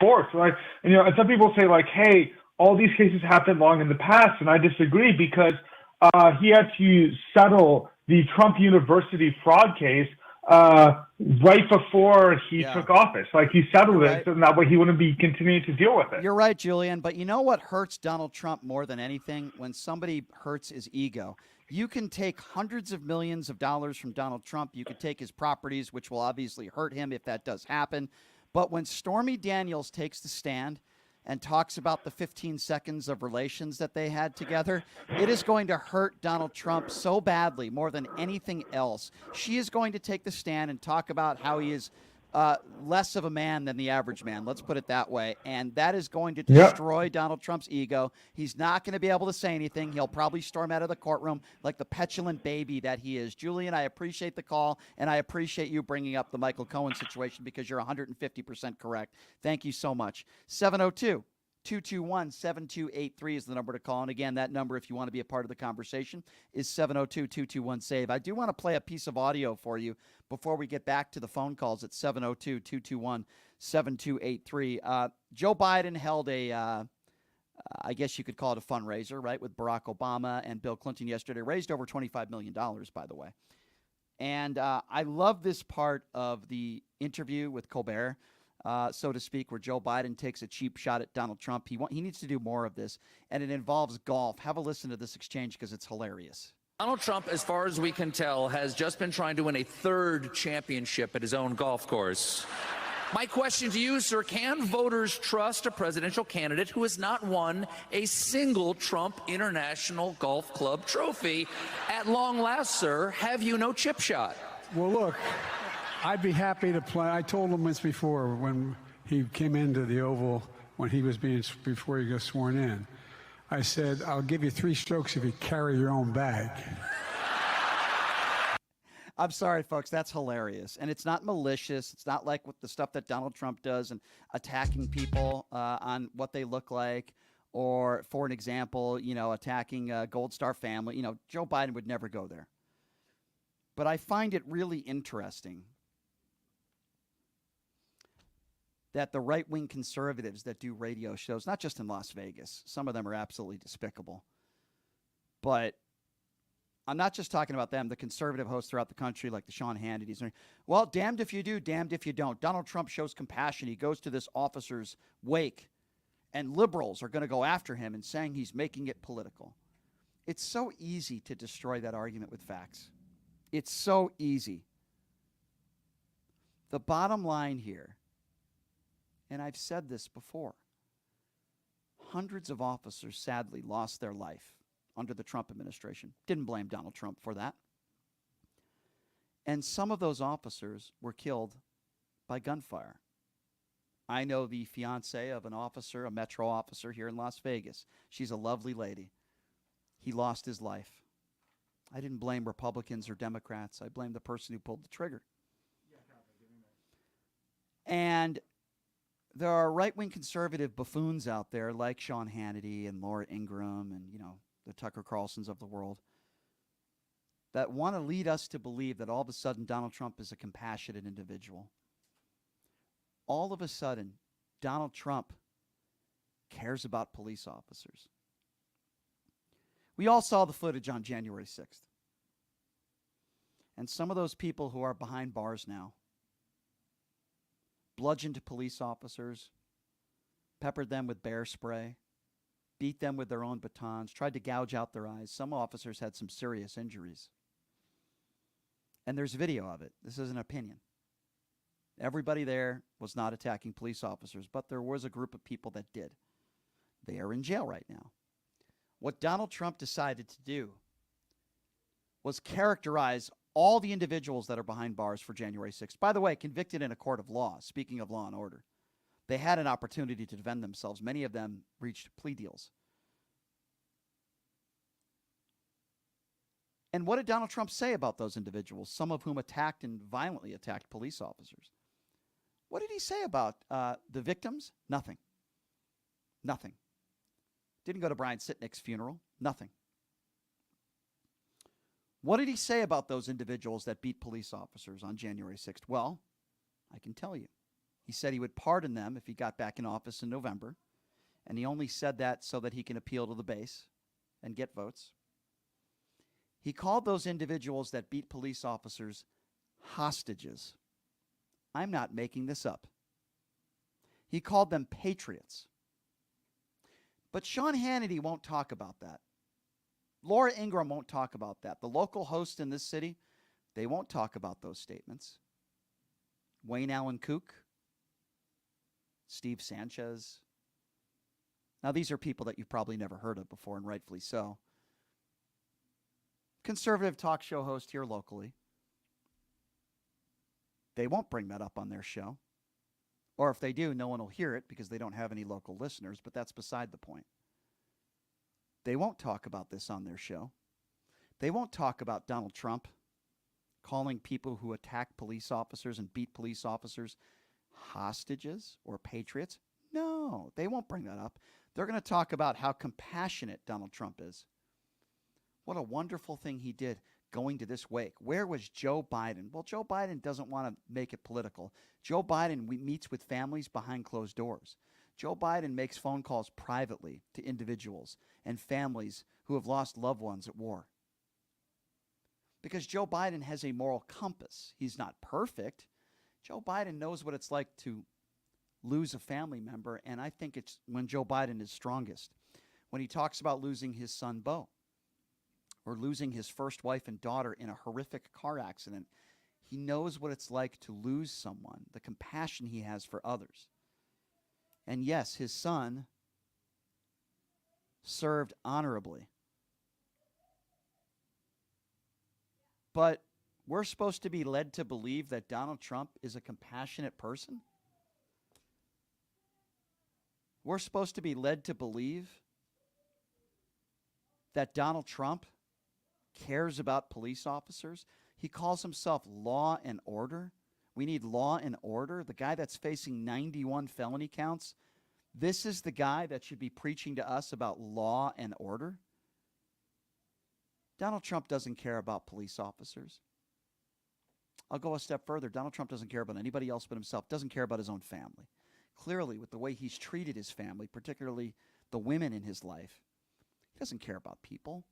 forced. And some people say like, hey, all these cases happened long in the past, and I disagree because he had to settle the Trump University fraud case right before he took office. Like he settled it, so that way he wouldn't be continuing to deal with it. You're right, Julian. But you know what hurts Donald Trump more than anything? When somebody hurts his ego. You can take hundreds of millions of dollars from Donald Trump. You could take his properties, which will obviously hurt him if that does happen. But when Stormy Daniels takes the stand and talks about the 15 seconds of relations that they had together, it is going to hurt Donald Trump so badly, more than anything else. She is going to take the stand and talk about how he is less of a man than the average man. Let's put it that way. And that is going to destroy Donald Trump's ego. He's not going to be able to say anything. He'll probably storm out of the courtroom like the petulant baby that he is. Julian, I appreciate the call, and I appreciate you bringing up the Michael Cohen situation because you're 150% correct. Thank you so much. 702 221-7283 is the number to call. And again, that number, if you want to be a part of the conversation, is 702-221-SAVE. I do want to play a piece of audio for you before we get back to the phone calls at 702-221-7283. Joe Biden held a, I guess you could call it a fundraiser, right, with Barack Obama and Bill Clinton yesterday. Raised over $25 million, by the way. And I love this part of the interview with Colbert, so to speak, where Joe Biden takes a cheap shot at Donald Trump. He needs to do more of this, and it involves golf. Have a listen to this exchange because it's hilarious. Donald Trump, as far as we can tell, has just been trying to win a third championship at his own golf course. My question to you, sir, can voters trust a presidential candidate who has not won a single Trump International Golf Club trophy? At long last, sir, have you no chip shot? Well, look, I'd be happy to play. I told him this before when he came into the Oval, before he got sworn in. I said, I'll give you 3 strokes if you carry your own bag. I'm sorry, folks. That's hilarious. And it's not malicious. It's not like with the stuff that Donald Trump does and attacking people on what they look like or, for an example, attacking a Gold Star family. Joe Biden would never go there. But I find it really interesting that the right-wing conservatives that do radio shows, not just in Las Vegas, some of them are absolutely despicable, but I'm not just talking about them. The conservative hosts throughout the country, like the Sean Hannity's. Well, damned if you do, damned if you don't. Donald Trump shows compassion. He goes to this officer's wake, and liberals are going to go after him and saying he's making it political. It's so easy to destroy that argument with facts. It's so easy. The bottom line here, and I've said this before, hundreds of officers sadly lost their life under the Trump administration. Didn't blame Donald Trump for that. And some of those officers were killed by gunfire. I know the fiance of an officer, a Metro officer here in Las Vegas. She's a lovely lady. He lost his life. I didn't blame Republicans or Democrats. I blamed the person who pulled the trigger. And there are right-wing conservative buffoons out there like Sean Hannity and Laura Ingraham and, the Tucker Carlsons of the world that want to lead us to believe that all of a sudden Donald Trump is a compassionate individual. All of a sudden, Donald Trump cares about police officers. We all saw the footage on January 6th. And some of those people who are behind bars now bludgeoned police officers, peppered them with bear spray, beat them with their own batons, tried to gouge out their eyes. Some officers had some serious injuries. And there's video of it. This is an opinion. Everybody there was not attacking police officers, but there was a group of people that did. They are in jail right now. What Donald Trump decided to do was characterize all the individuals that are behind bars for January 6th. By the way, convicted in a court of law, speaking of law and order. They had an opportunity to defend themselves. Many of them reached plea deals. And what did Donald Trump say about those individuals, some of whom attacked and violently attacked police officers? What did he say about the victims? Nothing. Nothing. Didn't go to Brian Sitnick's funeral. Nothing. What did he say about those individuals that beat police officers on January 6th? Well, I can tell you. He said he would pardon them if he got back in office in November, and he only said that so that he can appeal to the base and get votes. He called those individuals that beat police officers hostages. I'm not making this up. He called them patriots. But Sean Hannity won't talk about that. Laura Ingraham won't talk about that. The local hosts in this city, they won't talk about those statements. Wayne Allen Kook, Steve Sanchez. Now, these are people that you've probably never heard of before, and rightfully so. Conservative talk show host here locally. They won't bring that up on their show. Or if they do, no one will hear it because they don't have any local listeners, but that's beside the point. They won't talk about this on their show. They won't talk about Donald Trump calling people who attack police officers and beat police officers hostages or patriots. No. No, they won't bring that up. They're going to talk about how compassionate Donald Trump is. What a wonderful thing he did going to this wake. Where was Joe Biden? Well, Joe Biden doesn't want to make it political. Joe Biden meets with families behind closed doors. Joe Biden makes phone calls privately to individuals and families who have lost loved ones at war. Because Joe Biden has a moral compass. He's not perfect. Joe Biden knows what it's like to lose a family member, and I think it's when Joe Biden is strongest. When he talks about losing his son, Beau, or losing his first wife and daughter in a horrific car accident, he knows what it's like to lose someone, the compassion he has for others. And yes, his son served honorably. But we're supposed to be led to believe that Donald Trump is a compassionate person? We're supposed to be led to believe that Donald Trump cares about police officers? He calls himself law and order. We need law and order. The guy that's facing 91 felony counts, this is the guy that should be preaching to us about law and order? Donald Trump doesn't care about police officers. I'll go a step further. Donald Trump doesn't care about anybody else but himself, doesn't care about his own family. Clearly, with the way he's treated his family, particularly the women in his life, he doesn't care about people.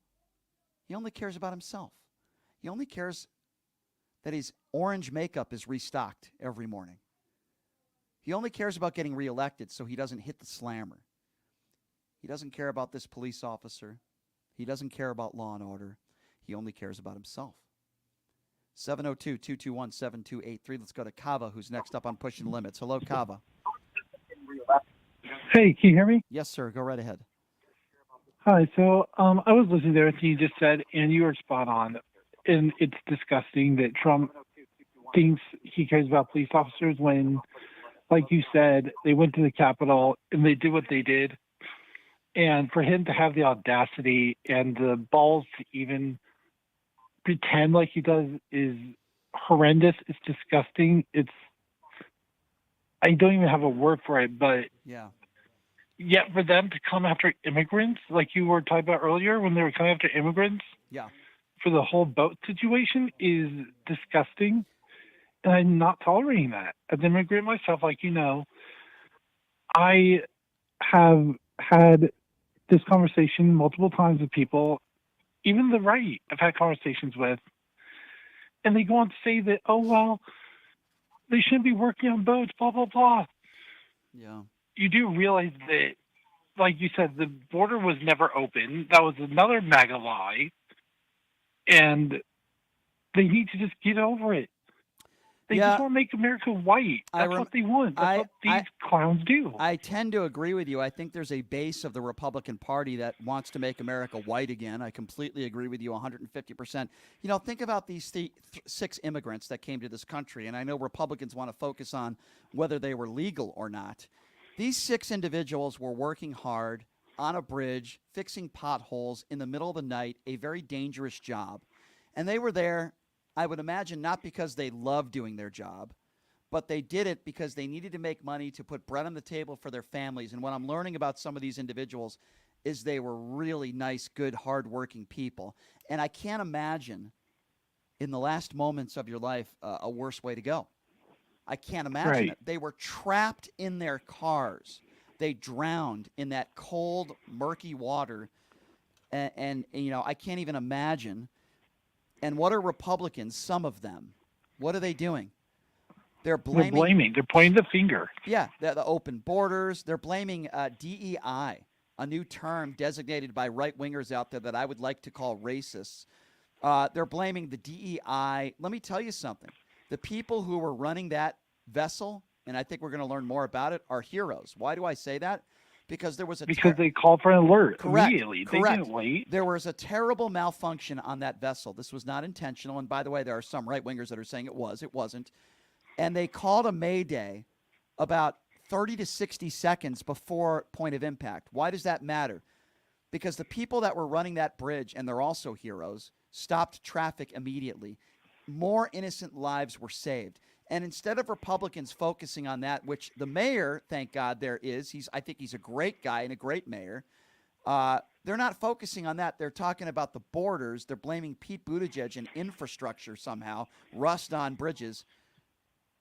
He only cares about himself. He only cares that his orange makeup is restocked every morning. He only cares about getting reelected so he doesn't hit the slammer. He doesn't care about this police officer. He doesn't care about law and order. He only cares about himself. 702-221-7283. Let's go to Kava, who's next up on Pushing the Limits. Hello, Kava. Hey, can you hear me? Yes, sir. Go right ahead. Hi. So I was listening to everything you just said, and you were spot on. And it's disgusting that Trump thinks he cares about police officers when, like you said, they went to the Capitol and they did what they did. And for him to have the audacity and the balls to even pretend like he does is horrendous. It's disgusting. I don't even have a word for it, but yeah. Yet for them to come after immigrants, like you were talking about earlier, when they were coming after immigrants, yeah, for the whole boat situation is disgusting. And I'm not tolerating that. As an immigrant myself, like you know, I have had this conversation multiple times with people, even the right I've had conversations with, and they go on to say that, oh, well, they shouldn't be working on boats, blah, blah, blah. Yeah. You do realize that, like you said, the border was never open. That was another MAGA lie. And they need to just get over it. They just want to make America white. That's what they want. That's what these clowns do. I tend to agree with you. I think there's a base of the Republican Party that wants to make America white again. I completely agree with you 150%. You know, think about these 6 immigrants that came to this country, and I know Republicans want to focus on whether they were legal or not. These 6 individuals were working hard on a bridge, fixing potholes in the middle of the night, a very dangerous job. And they were there, I would imagine, not because they loved doing their job, but they did it because they needed to make money to put bread on the table for their families. And what I'm learning about some of these individuals is they were really nice, good, hardworking people. And I can't imagine in the last moments of your life a worse way to go. I can't imagine it. They were trapped in their cars. They drowned in that cold, murky water. And you know, I can't even imagine. And what are Republicans, some of them? What are they doing? They're blaming. They're pointing the finger. Yeah, the open borders. They're blaming DEI, a new term designated by right-wingers out there that I would like to call racists. They're blaming the DEI. Let me tell you something. The people who were running that vessel, and I think we're going to learn more about it, are heroes. Why do I say that? Because there was because they called for an alert immediately. Correct. They didn't wait. There was a terrible malfunction on that vessel. This was not intentional. And by the way, there are some right-wingers that are saying it was. It wasn't. And they called a mayday about 30 to 60 seconds before point of impact. Why does that matter? Because the people that were running that bridge, and they're also heroes, stopped traffic immediately. More innocent lives were saved. And instead of Republicans focusing on that, which the mayor, thank God there is, I think he's a great guy and a great mayor. They're not focusing on that. They're talking about the borders. They're blaming Pete Buttigieg and infrastructure somehow, rust on bridges.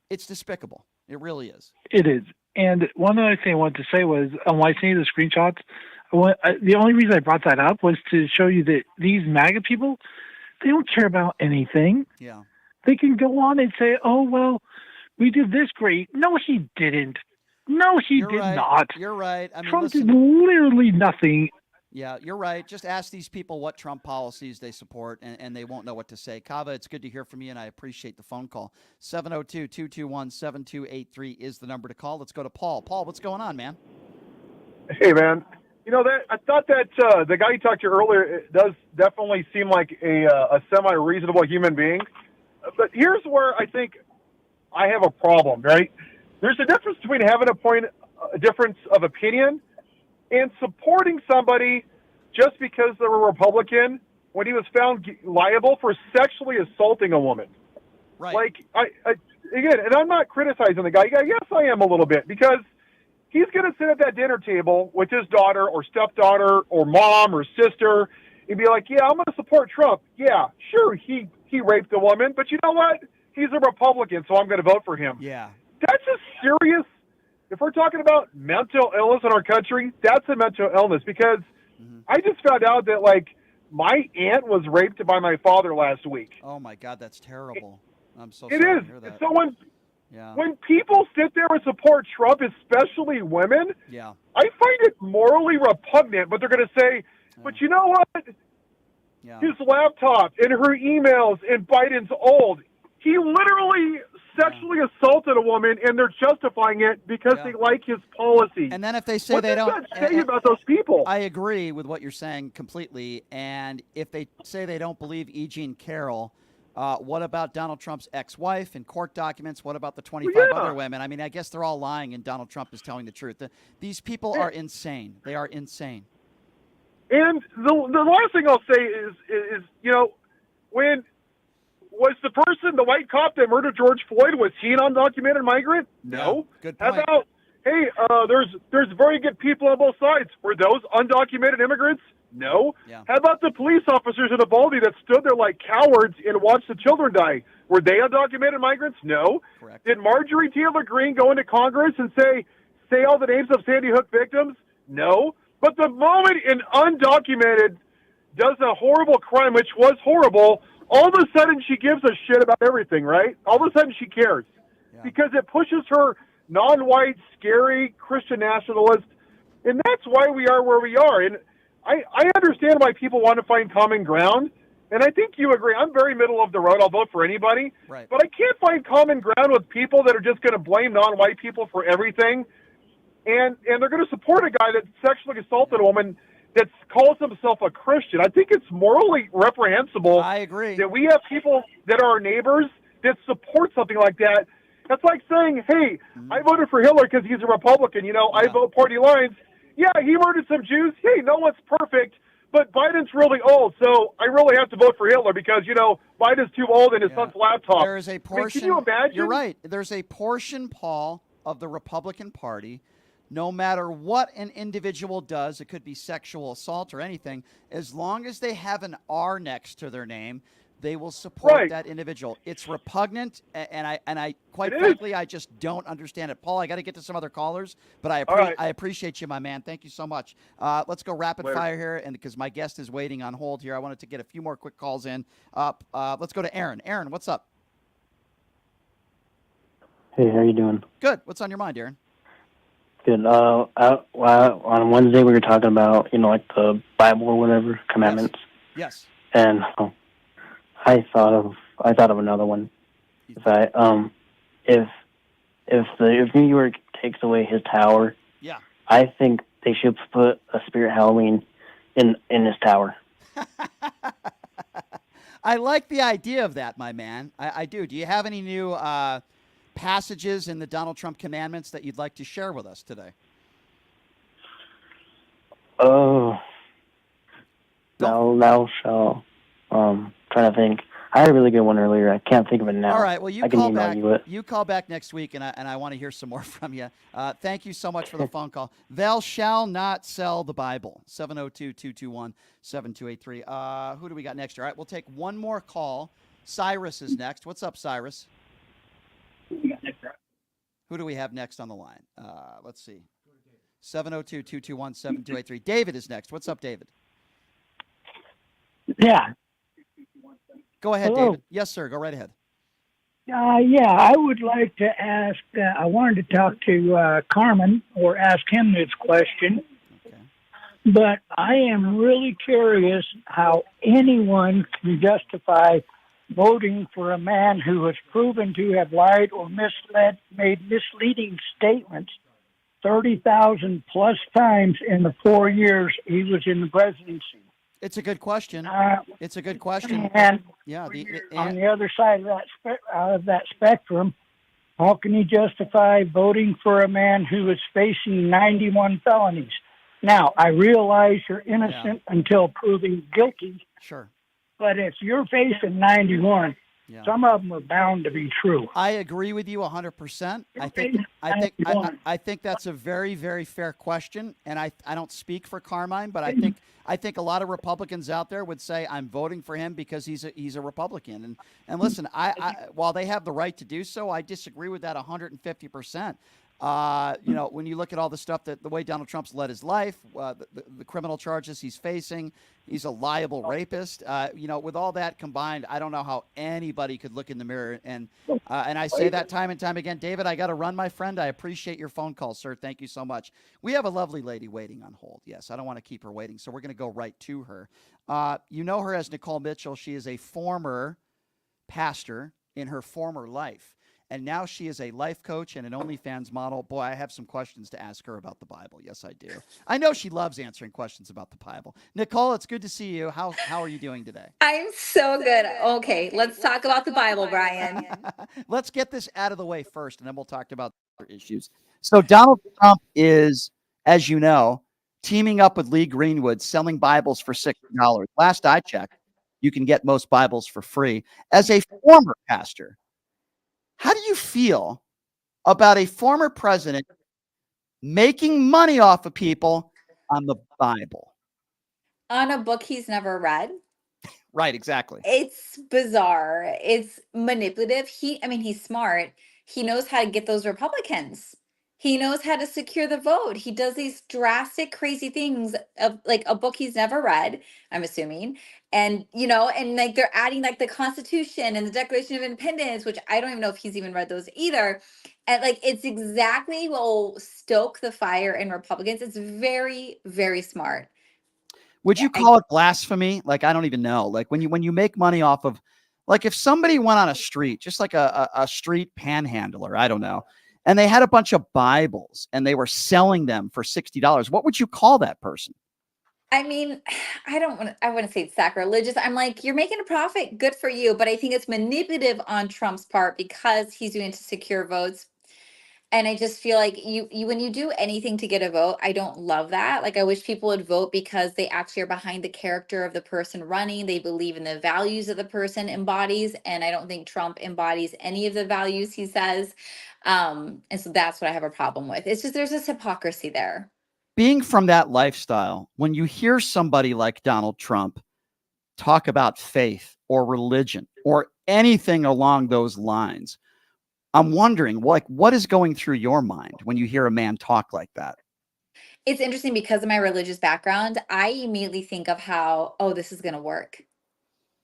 It's despicable. It really is. It is. And one other thing I wanted to say was, when I sent you the screenshots, the only reason I brought that up was to show you that these MAGA people, they don't care about anything. Yeah. They can go on and say, oh, well, we did this great. No, he didn't. No, he did not. You're right. I mean, Trump listen, did literally nothing. Yeah, you're right. Just ask these people what Trump policies they support, and they won't know what to say. Kava, it's good to hear from you, and I appreciate the phone call. 702-221-7283 is the number to call. Let's go to Paul. Paul, what's going on, man? Hey, man. You know, I thought that the guy you talked to earlier does definitely seem like a semi-reasonable human being. But here's where I think I have a problem, right? There's a difference between having a difference of opinion and supporting somebody just because they're a Republican when he was found liable for sexually assaulting a woman. Right. Like, again, and I'm not criticizing the guy. Yes, I am a little bit, because he's going to sit at that dinner table with his daughter or stepdaughter or mom or sister and be like, yeah, I'm going to support Trump. Yeah, sure, he raped a woman, but you know what? He's a Republican, so I'm going to vote for him. Yeah. That's a serious... If we're talking about mental illness in our country, that's a mental illness, because I just found out that, like, my aunt was raped by my father last week. Oh, my God, that's terrible. I'm so It sorry is. to hear that. So Yeah. when people sit there and support Trump, especially women, Yeah. I find it morally repugnant, but they're going to say, but you know what? Yeah. His laptop and her emails and Biden's old. He literally sexually assaulted a woman, and they're justifying it because they like his policy. And then if they say what they does don't... that say about those people? I agree with what you're saying completely. And if they say they don't believe E. Jean Carroll, what about Donald Trump's ex-wife and court documents? What about the 25 other women? I mean, I guess they're all lying, and Donald Trump is telling the truth. These people are insane. They are insane. And the last thing I'll say is you know, when was the person, the white cop that murdered George Floyd, was he an undocumented migrant? No. Good How point. about, hey, there's very good people on both sides. Were those undocumented immigrants? No. Yeah. How about the police officers in Uvalde that stood there like cowards and watched the children die? Were they undocumented migrants? No. Correct. Did Marjorie Taylor Greene go into Congress and say all the names of Sandy Hook victims? No. But the moment an undocumented does a horrible crime, which was horrible, all of a sudden she gives a shit about everything, right? All of a sudden she cares. Because it pushes her non-white, scary Christian nationalist, and that's why we are where we are. And I understand why people want to find common ground, and I think you agree. I'm very middle of the road. I'll vote for anybody. Right. But I can't find common ground with people that are just going to blame non-white people for everything, and they're going to support a guy that sexually assaulted a woman that calls himself a Christian. I think it's morally reprehensible. I agree. That we have people that are our neighbors that support something like that. That's like saying, hey, I voted for Hitler because he's a Republican. You know, I vote party lines. Yeah, he murdered some Jews. Hey, no one's perfect, but Biden's really old, so I really have to vote for Hitler because, you know, Biden's too old and his son's laptop. There is a portion... I mean, can you imagine? You're right. There's a portion, Paul, of the Republican Party, no matter what an individual does, it could be sexual assault or anything, as long as they have an R next to their name, they will support that individual. It's repugnant, and I quite frankly, I just don't understand it. Paul, I got to get to some other callers, but I appreciate you, my man. Thank you so much. Let's go rapid fire here, and because my guest is waiting on hold here, I wanted to get a few more quick calls in. Let's go to Aaron. Aaron, what's up? Hey, how you doing? Good. What's on your mind, Aaron? Good. On Wednesday we were talking about, like the Bible or whatever, commandments. Yes. And I thought of another one. That if New York takes away his tower, I think they should put a Spirit Halloween in his tower. I like the idea of that, my man. I do. Do you have any new passages in the Donald Trump commandments that you'd like to share with us today? Oh, thou shalt. Trying to think. I had a really good one earlier. I can't think of it now. All right. Well, you I can call email back. you it. You call back next week, and I want to hear some more from you. Thank you so much for the phone call. Thou shall not sell the Bible. 702-221-7283. Who do we got next? All right. We'll take one more call. Cyrus is next. What's up, Cyrus? Who do we have next on the line? Let's see. 702-221-7283. David is next. What's up, David? Yeah. Go ahead, Hello. David. Yes, sir. Go right ahead. Yeah, I would like to ask, I wanted to talk to Carmen or ask him this question. Okay. But I am really curious how anyone can justify voting for a man who has proven to have lied or made misleading statements 30,000 plus times in the 4 years he was in the presidency. It's a good question. It's a good question. And yeah, on the other side of that spectrum, how can you justify voting for a man who is facing 91 felonies? Now, I realize you're innocent until proven guilty. Sure. But if you're facing 91, some of them are bound to be true. I agree with you 100%. I think that's a very, very fair question, and I don't speak for Carmine, but I think a lot of Republicans out there would say I'm voting for him because he's a Republican. And listen, while they have the right to do so, I disagree with that 150%. When you look at all the stuff the way Donald Trump's led his life, the criminal charges he's facing, he's a liable rapist. With all that combined, I don't know how anybody could look in the mirror. And I say that time and time again. David, I got to run, my friend. I appreciate your phone call, sir. Thank you so much. We have a lovely lady waiting on hold. Yes, I don't want to keep her waiting, so we're going to go right to her. You know her as Nicole Mitchell. She is a former pastor in her former life. And now she is a life coach and an OnlyFans model. Boy, I have some questions to ask her about the Bible. Yes, I do. I know she loves answering questions about the Bible. Nicole, it's good to see you. How are you doing today? I'm so good. Okay, let's talk about the Bible, Brian. Let's get this out of the way first, and then we'll talk about other issues. So Donald Trump is, as you know, teaming up with Lee Greenwood, selling Bibles for $60. Last I checked, you can get most Bibles for free. As a former pastor, how do you feel about a former president making money off of people on the Bible? On a book he's never read. Right, exactly. It's bizarre. It's manipulative. He's smart. He knows how to get those Republicans. He knows how to secure the vote. He does these drastic, crazy things of like a book he's never read, I'm assuming. And, like they're adding like the Constitution and the Declaration of Independence, which I don't even know if he's even read those either. And like, it's exactly what will stoke the fire in Republicans. It's very, very smart. Would you call it blasphemy? Like, I don't even know. Like when you make money off of, like if somebody went on a street, just like a street panhandler, I don't know, and they had a bunch of Bibles and they were selling them for $60, what would you call that person? I wouldn't say it's sacrilegious. I'm like, you're making a profit. Good for you. But I think it's manipulative on Trump's part because he's doing it to secure votes. And I just feel like you when you do anything to get a vote, I don't love that. Like, I wish people would vote because they actually are behind the character of the person running. They believe in the values that the person embodies. And I don't think Trump embodies any of the values he says. And so that's what I have a problem with. It's just, there's this hypocrisy there. Being from that lifestyle, when you hear somebody like Donald Trump talk about faith or religion or anything along those lines, I'm wondering, like, what is going through your mind when you hear a man talk like that? It's interesting because of my religious background. I immediately think of how, this is going to work.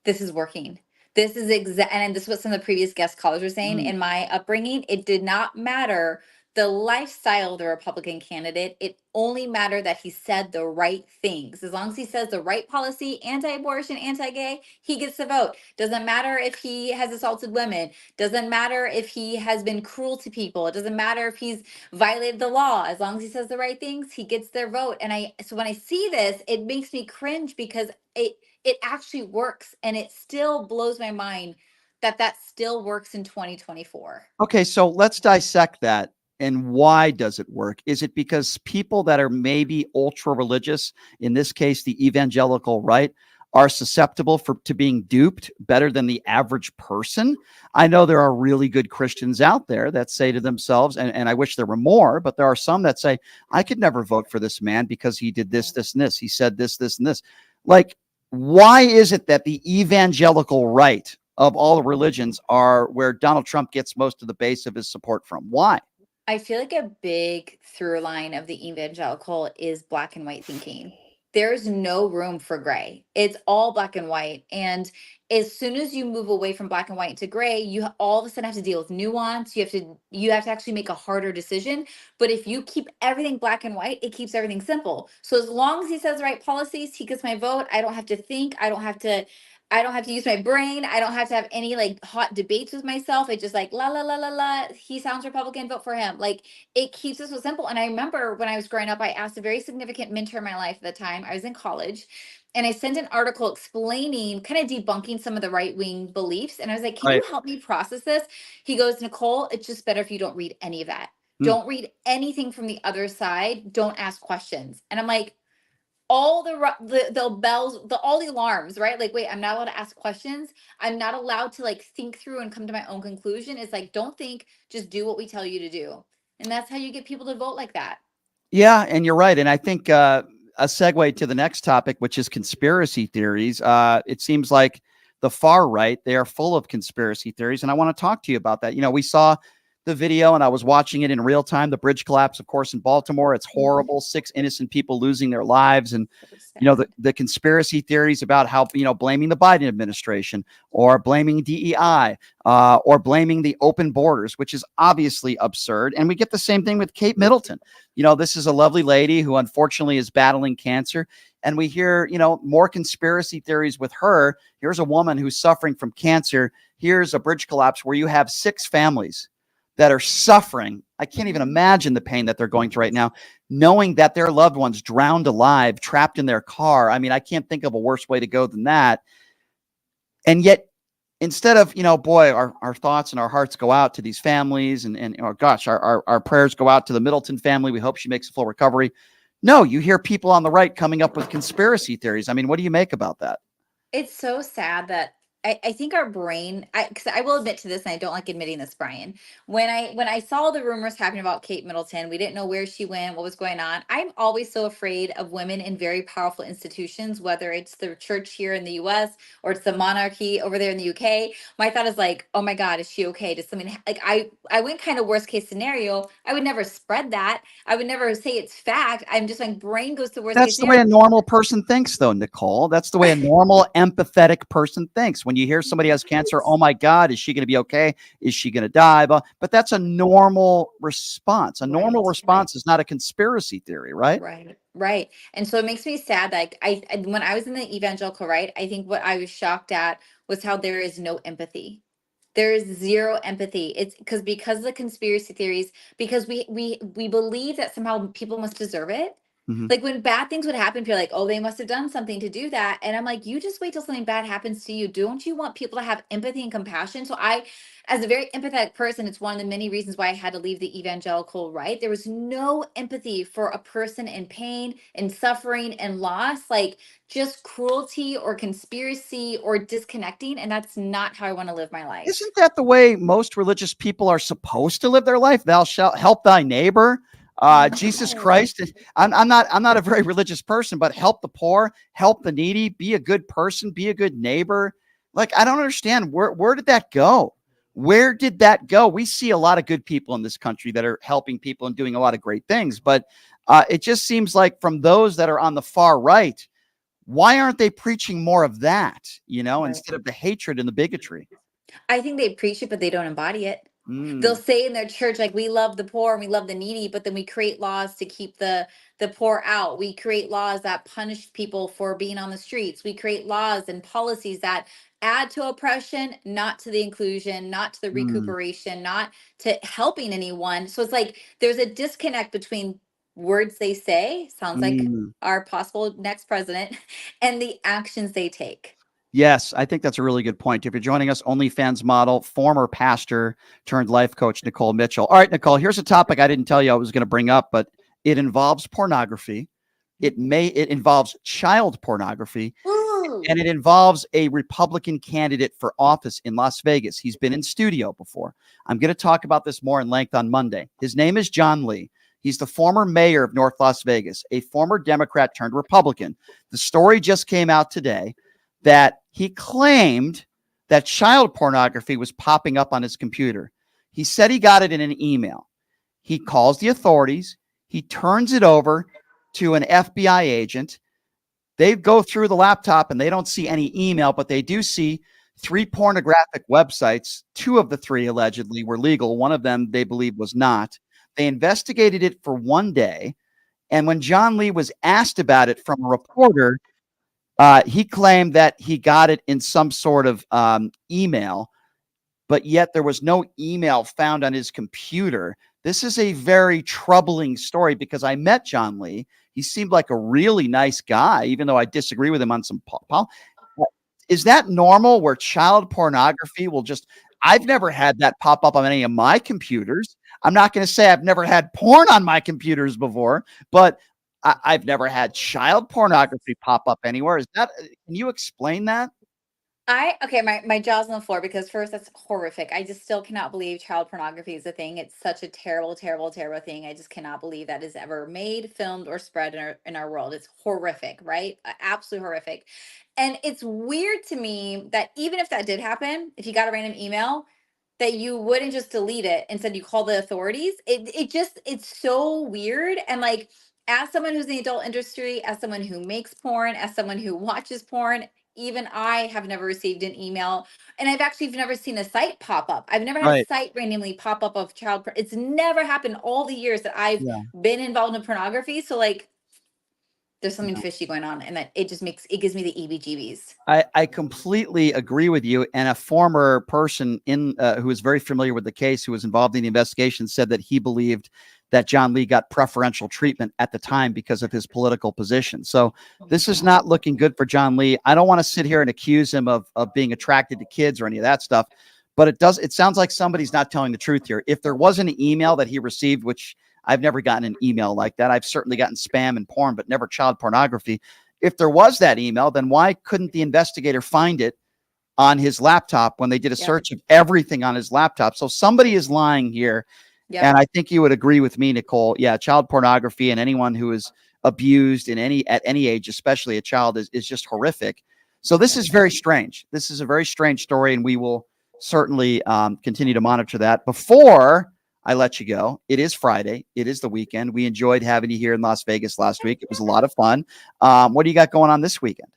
This is working. This is and this is what some of the previous guest callers were saying. In my upbringing, it did not matter the lifestyle of the Republican candidate. It only mattered that he said the right things. As long as he says the right policy, anti-abortion, anti-gay, he gets the vote. Doesn't matter if he has assaulted women. Doesn't matter if he has been cruel to people. It doesn't matter if he's violated the law. As long as he says the right things, he gets their vote. And so when I see this, it makes me cringe because it actually works. And it still blows my mind that still works in 2024. Okay, so let's dissect that. And why does it work? Is it because people that are maybe ultra religious, in this case, the evangelical right, are susceptible to being duped better than the average person. I know there are really good Christians out there that say to themselves, and I wish there were more, but there are some that say, I could never vote for this man because he did this, this, and this. He said this, this, and this. Like, why is it that the evangelical right of all the religions are where Donald Trump gets most of the base of his support from? Why? I feel like a big through line of the evangelical is black and white thinking. There's no room for gray. It's all black and white. And as soon as you move away from black and white to gray, you all of a sudden have to deal with nuance. You have to actually make a harder decision. But if you keep everything black and white, it keeps everything simple. So as long as he says the right policies, he gets my vote. I don't have to think. I don't have to use my brain. I don't have to have any like hot debates with myself. It's just like la la la la la. He sounds Republican, vote for him. Like it keeps it so simple. And I remember when I was growing up, I asked a very significant mentor in my life at the time. I was in college, and I sent an article explaining, kind of debunking some of the right wing beliefs. And I was like, "Can you help me process this?" He goes, "Nicole, it's just better if you don't read any of that. Don't read anything from the other side. Don't ask questions." And I'm like, all the bells, all the alarms, right? Like, wait, I'm not allowed to ask questions. I'm not allowed to like think through and come to my own conclusion. It's like, don't think, just do what we tell you to do. And that's how you get people to vote like that. Yeah, and you're right. And I think a segue to the next topic, which is conspiracy theories. It seems like the far right, they are full of conspiracy theories. And I want to talk to you about that. You know, we saw the video and I was watching it in real time. The bridge collapse, of course, in Baltimore. It's horrible. 6 innocent people losing their lives. And, you know, the conspiracy theories about how, you know, blaming the Biden administration or blaming DEI or blaming the open borders, which is obviously absurd. And we get the same thing with Kate Middleton. You know, this is a lovely lady who unfortunately is battling cancer. And we hear, you know, more conspiracy theories with her. Here's a woman who's suffering from cancer. Here's a bridge collapse where you have 6 families that are suffering. I can't even imagine the pain that they're going through right now, knowing that their loved ones drowned alive, trapped in their car. I mean, I can't think of a worse way to go than that. And yet, instead of, you know, boy, our thoughts and our hearts go out to these families and oh gosh, our prayers go out to the Middleton family. We hope she makes a full recovery. No, you hear people on the right coming up with conspiracy theories. I mean, what do you make about that? It's so sad that I think our brain, because I will admit to this, and I don't like admitting this, Brian. When I saw the rumors happening about Kate Middleton, we didn't know where she went, what was going on. I'm always so afraid of women in very powerful institutions, whether it's the church here in the US or it's the monarchy over there in the UK. My thought is like, oh my God, is she okay? Does something like I went kind of worst case scenario. I would never spread that. I would never say it's fact. I'm just my brain goes to worst case That's the scenario. way a normal person thinks, though, Nicole. That's the way a normal, empathetic person thinks. When you hear somebody has cancer, oh my God, is she going to be okay? Is she going to die? But that's a normal response. A normal response is not a conspiracy theory, right? Right. And so it makes me sad. Like when I was in the evangelical right, I think what I was shocked at was how there is no empathy. There is zero empathy. It's because of the conspiracy theories, because we believe that somehow people must deserve it. Like when bad things would happen, you're like, oh, they must have done something to do that. And I'm like, you just wait till something bad happens to you. Don't you want people to have empathy and compassion? So as a very empathetic person, it's one of the many reasons why I had to leave the evangelical right. There was no empathy for a person in pain and suffering and loss, like just cruelty or conspiracy or disconnecting. And that's not how I want to live my life. Isn't that the way most religious people are supposed to live their life? Thou shalt help thy neighbor. Jesus Christ. I'm not a very religious person, but help the poor, help the needy, be a good person, be a good neighbor. Like, I don't understand where did that go? Where did that go? We see a lot of good people in this country that are helping people and doing a lot of great things, but it just seems like from those that are on the far right, why aren't they preaching more of that, you know, instead of the hatred and the bigotry? I think they preach it, but they don't embody it. They'll say in their church, like, we love the poor and we love the needy, but then we create laws to keep the poor out. We create laws that punish people for being on the streets. We create laws and policies that add to oppression, not to the inclusion, not to the recuperation, not to helping anyone. So it's like there's a disconnect between words they say, sounds like our possible next president, and the actions they take. Yes, I think that's a really good point. If you're joining us, OnlyFans model, former pastor turned life coach, Nicole Mitchell. All right, Nicole, here's a topic I didn't tell you I was going to bring up, but it involves pornography. It involves child pornography. and it involves a Republican candidate for office in Las Vegas. He's been in studio before. I'm going to talk about this more in length on Monday. His name is John Lee. He's the former mayor of North Las Vegas, a former Democrat turned Republican. The story just came out today that he claimed that child pornography was popping up on his computer. He said he got it in an email. He calls the authorities. He turns it over to an FBI agent. They go through the laptop and they don't see any email, but they do see 3 pornographic websites. 2 of the 3 allegedly were legal. One of them they believe was not. They investigated it for 1 day. And when John Lee was asked about it from a reporter, he claimed that he got it in some sort of email, but yet there was no email found on his computer. This is a very troubling story because I met John Lee. He seemed like a really nice guy, even though I disagree with him on some. Is that normal where child pornography will just, I've never had that pop up on any of my computers. I'm not going to say I've never had porn on my computers before, but I've never had child pornography pop up anywhere. Is that, can you explain that? Okay, my jaw's on the floor because first, that's horrific. I just still cannot believe child pornography is a thing. It's such a terrible, terrible, terrible thing. I just cannot believe that is ever made, filmed, or spread in our world. It's horrific, right? Absolutely horrific. And it's weird to me that even if that did happen, if you got a random email, that you wouldn't just delete it. Instead, you call the authorities. It's so weird. And like, as someone who's in the adult industry, as someone who makes porn, as someone who watches porn, even I have never received an email, and I've actually never seen a site pop up. I've never had a site randomly pop up of child. It's never happened all the years that I've been involved in pornography. So like, there's something fishy going on, and that it gives me the EBGBs. I completely agree with you. And a former person who is very familiar with the case, who was involved in the investigation, said that he believed that John Lee got preferential treatment at the time because of his political position. So this is not looking good for John Lee. I don't want to sit here and accuse him of being attracted to kids or any of that stuff, but it sounds like somebody's not telling the truth here. If there was an email that he received, which I've never gotten an email like that. I've certainly gotten spam and porn, but never child pornography. If there was that email, then why couldn't the investigator find it on his laptop when they did a search of everything on his laptop? So somebody is lying here. Yep. And I think you would agree with me, Nicole. Yeah, child pornography and anyone who is abused at any age, especially a child, is just horrific. So this is very strange. This is a very strange story, and we will certainly continue to monitor that. Before I let you go, it is Friday. It is the weekend. We enjoyed having you here in Las Vegas last week. It was a lot of fun. What do you got going on this weekend?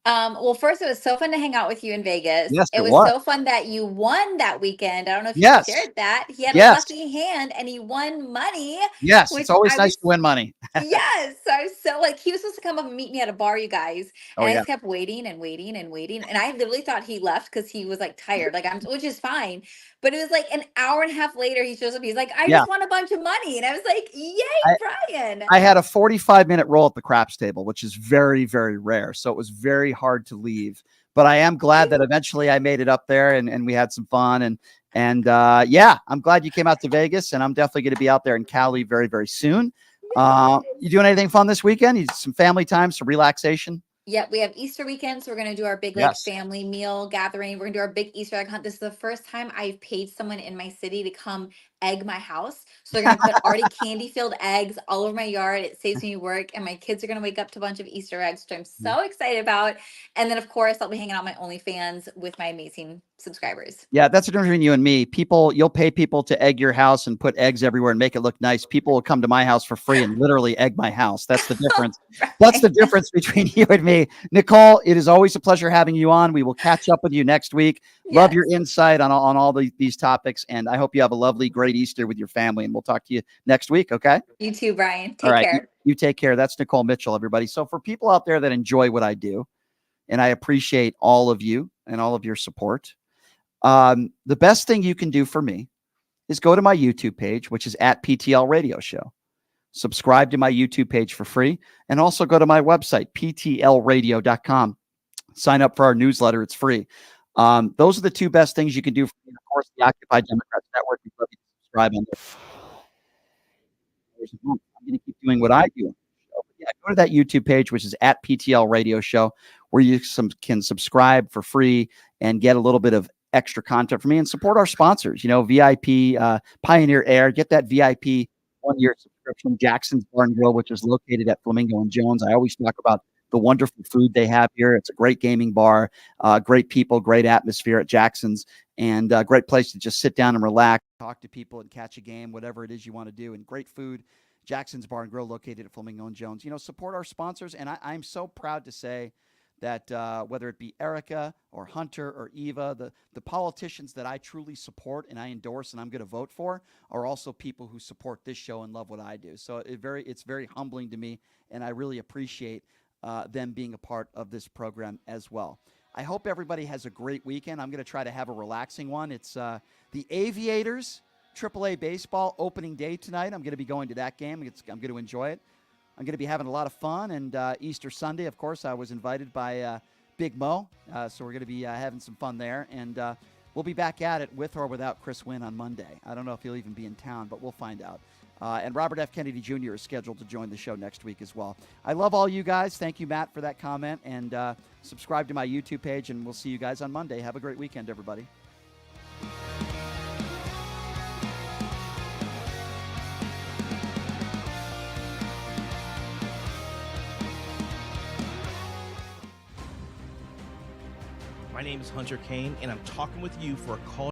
Well, first, it was so fun to hang out with you in Vegas. Yes, it was so fun that you won that weekend. I don't know if you shared that. He had a lucky hand and he won money. Yes, it's always nice to win money. Yes. I was so like, he was supposed to come up and meet me at a bar, you guys. And I just kept waiting and waiting and waiting. And I literally thought he left because he was like tired, which is fine. But it was like an hour and a half later, he shows up. He's like, I just won a bunch of money. And I was like, yay, Brian. I had a 45-minute roll at the craps table, which is very, very rare. So it was very hard to leave. But I am glad that eventually I made it up there and we had some fun. And I'm glad you came out to Vegas. And I'm definitely going to be out there in Cali very, very soon. You doing anything fun this weekend? You some family time, some relaxation? Yeah, we have Easter weekend, so we're going to do our big family meal gathering. We're going to do our big Easter egg hunt. This is the first time I've paid someone in my city to come egg my house. So they're going to put already candy-filled eggs all over my yard. It saves me work, and my kids are going to wake up to a bunch of Easter eggs, which I'm so excited about. And then, of course, I'll be hanging out my OnlyFans with my amazing subscribers. Yeah, that's the difference between you and me. You'll pay people to egg your house and put eggs everywhere and make it look nice. People will come to my house for free and literally egg my house. That's the difference. That's the difference between you and me. Nicole, it is always a pleasure having you on. We will catch up with you next week. Love your insight on all these topics, and I hope you have a lovely, great Easter with your family, and we'll talk to you next week, okay? You too, Brian. Take care. You take care. That's Nicole Mitchell, everybody. So for people out there that enjoy what I do, and I appreciate all of you and all of your support, the best thing you can do for me is go to my YouTube page, which is at PTL Radio Show. Subscribe to my YouTube page for free, and also go to my website, ptlradio.com. Sign up for our newsletter. It's free. Those are the two best things you can do for me. Of course, the Occupy Democrats Network. We'd love you to subscribe on there. I'm going to keep doing what I do. Yeah, go to that YouTube page, which is at PTL Radio Show. where you can subscribe for free and get a little bit of extra content from me and support our sponsors. VIP, Pioneer Air, get that VIP 1-year subscription. Jackson's Bar and Grill, which is located at Flamingo and Jones. I always talk about the wonderful food they have here. It's a great gaming bar, great people, great atmosphere at Jackson's, and a great place to just sit down and relax, talk to people and catch a game, whatever it is you want to do, and great food. Jackson's Bar and Grill located at Flamingo and Jones. Support our sponsors, and I'm so proud to say that whether it be Erica or Hunter or Eva, the politicians that I truly support and I endorse and I'm going to vote for are also people who support this show and love what I do. So it's very humbling to me, and I really appreciate them being a part of this program as well. I hope everybody has a great weekend. I'm going to try to have a relaxing one. It's the Aviators AAA baseball opening day tonight. I'm going to be going to that game. I'm going to enjoy it. I'm going to be having a lot of fun, and Easter Sunday, of course, I was invited by Big Mo, so we're going to be having some fun there, and we'll be back at it with or without Chris Wynn on Monday. I don't know if he'll even be in town, but we'll find out. And Robert F. Kennedy Jr. is scheduled to join the show next week as well. I love all you guys. Thank you, Matt, for that comment, and subscribe to my YouTube page, and we'll see you guys on Monday. Have a great weekend, everybody. My name is Hunter Kane, and I'm talking with you for a call